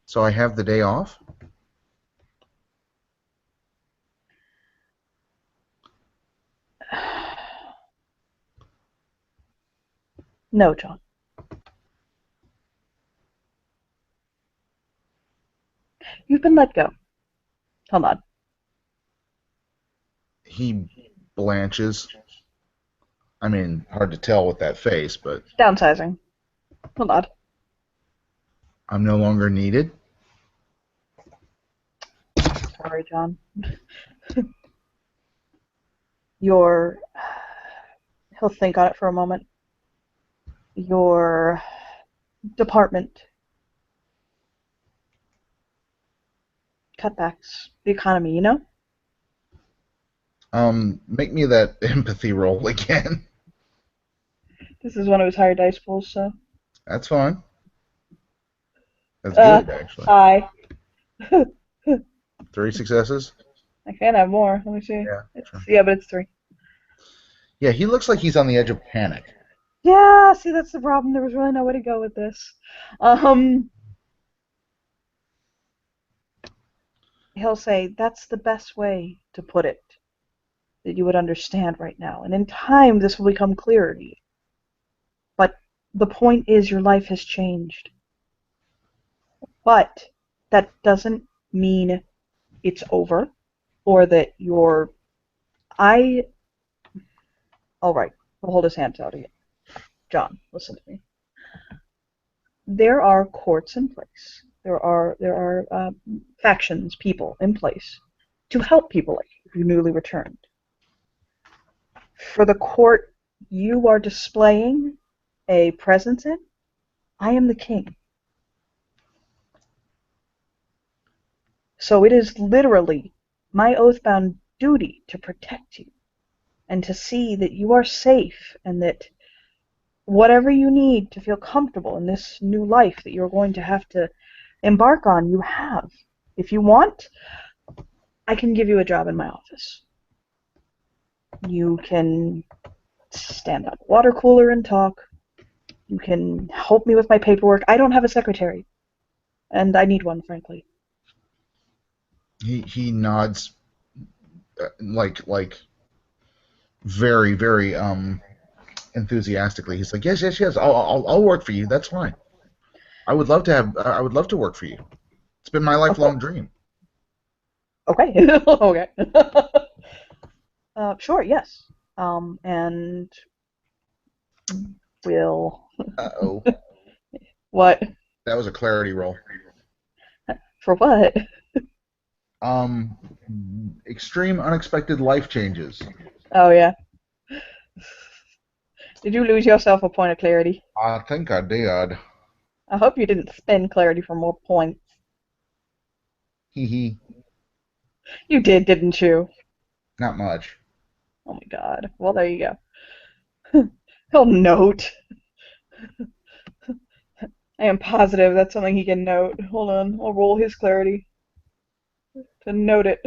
so I have the day off? No, John. You've been let go. Hold on. He blanches. I mean, hard to tell with that face, but Downsizing. Hold on. I'm no longer needed. Sorry, John. Your... He'll think on it for a moment. Your department. Cutbacks. The economy, you know? Make me that empathy roll again. This is one of his higher dice pulls, so... That's fine. That's good, actually. Hi. 3 successes? I can have more. Let me see. Yeah, It's, sure. yeah, but it's 3. Yeah, he looks like he's on the edge of panic. Yeah, see, that's the problem. There was really no way to go with this. He'll say, that's the best way to put it. that you would understand right now. And in time, this will become clearer to you. But the point is, your life has changed. But that doesn't mean it's over, or that you're... All right, we'll hold his hands out again. John, listen to me. There are courts in place. There are factions, people in place to help people like you who newly returned. For the court you are displaying a presence in, I am the king. So it is literally my oath-bound duty to protect you and to see that you are safe and that whatever you need to feel comfortable in this new life that you're going to have to embark on, you have. If you want, I can give you a job in my office. You can stand at a water cooler and talk. You can help me with my paperwork. I don't have a secretary, and I need one, frankly. He nods, like very very enthusiastically. He's like, yes, yes, yes. I'll work for you. That's fine. I would love to work for you. It's been my lifelong dream. Okay. Okay. Sure. Yes. And we'll. Uh-oh. What? That was a clarity roll. For what? Extreme unexpected life changes. Oh yeah. Did you lose yourself a point of clarity? I think I did. I hope you didn't spend clarity for more points. Hee hee. You did, didn't you? Not much. Oh my god. Well, there you go. He'll note. I am positive that's something he can note. Hold on. I'll roll his clarity to note it.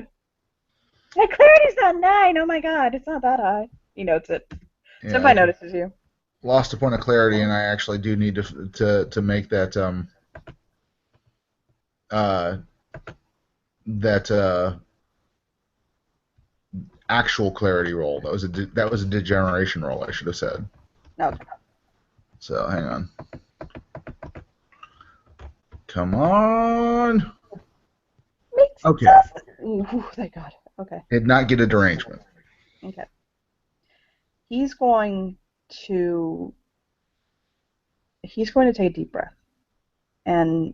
My clarity's not 9. Oh my god. It's not that high. He notes it. Yeah, Somebody notices you. Lost a point of clarity, and I actually do need to make that actual clarity roll. That was a degeneration roll, I should have said. No. So hang on. Come on. Okay. Ooh, thank God. Okay. Did not get a derangement. Okay. He's going to take a deep breath, and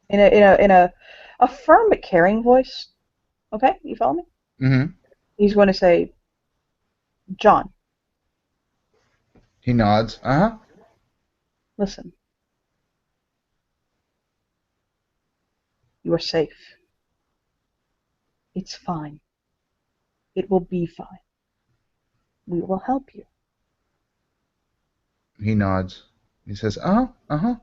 in a firm but caring voice. Okay, you follow me? Mm-hmm. He's going to say, John. He nods. Uh-huh. Listen. You are safe. It's fine. It will be fine. We will help you. He nods. He says, uh-huh, uh-huh.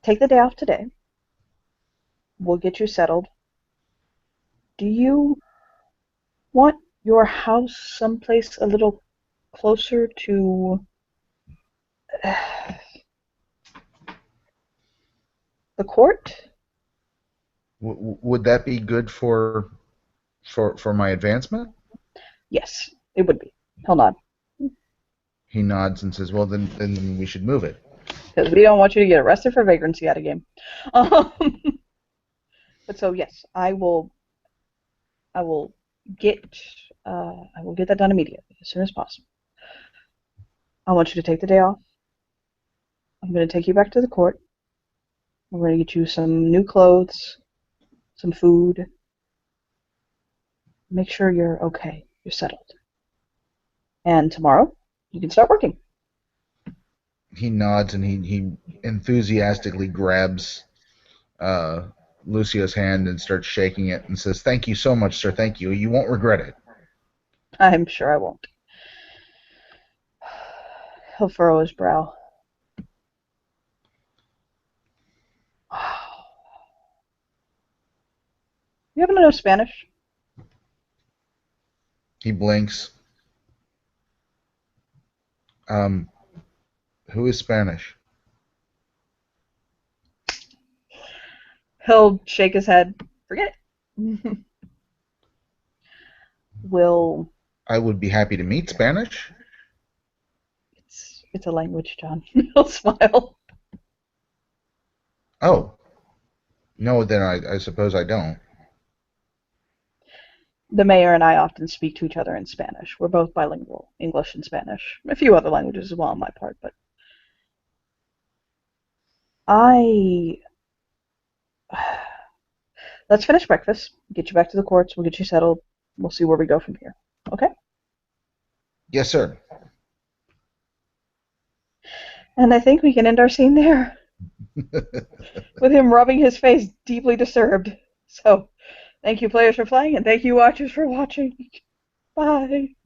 Take the day off today. We'll get you settled. Do you want your house someplace a little closer to the court? Would that be good for my advancement? Yes, it would be. He'll nod. He nods and says, well, then we should move it. Because we don't want you to get arrested for vagrancy at a game. But so yes, I will get that done immediately, as soon as possible. I want you to take the day off. I'm going to take you back to the court. We're going to get you some new clothes, some food. Make sure you're okay. You're settled. And tomorrow, you can start working. He nods and he enthusiastically grabs Lucio's hand and starts shaking it and says, thank you so much, sir. Thank you. You won't regret it. I'm sure I won't. He'll furrow his brow. You happen to know Spanish? He blinks. Who is Spanish? He'll shake his head. Forget it. Will I would be happy to meet Spanish. it's a language, John. He'll smile. Oh, no, then I suppose I don't. The mayor and I often speak to each other in Spanish. We're both bilingual, English and Spanish. A few other languages as well on my part, but I let's finish breakfast, get you back to the courts, we'll get you settled, we'll see where we go from here. Okay? Yes, sir. And I think we can end our scene there with him rubbing his face deeply disturbed. So, thank you players for playing, and thank you watchers for watching. Bye.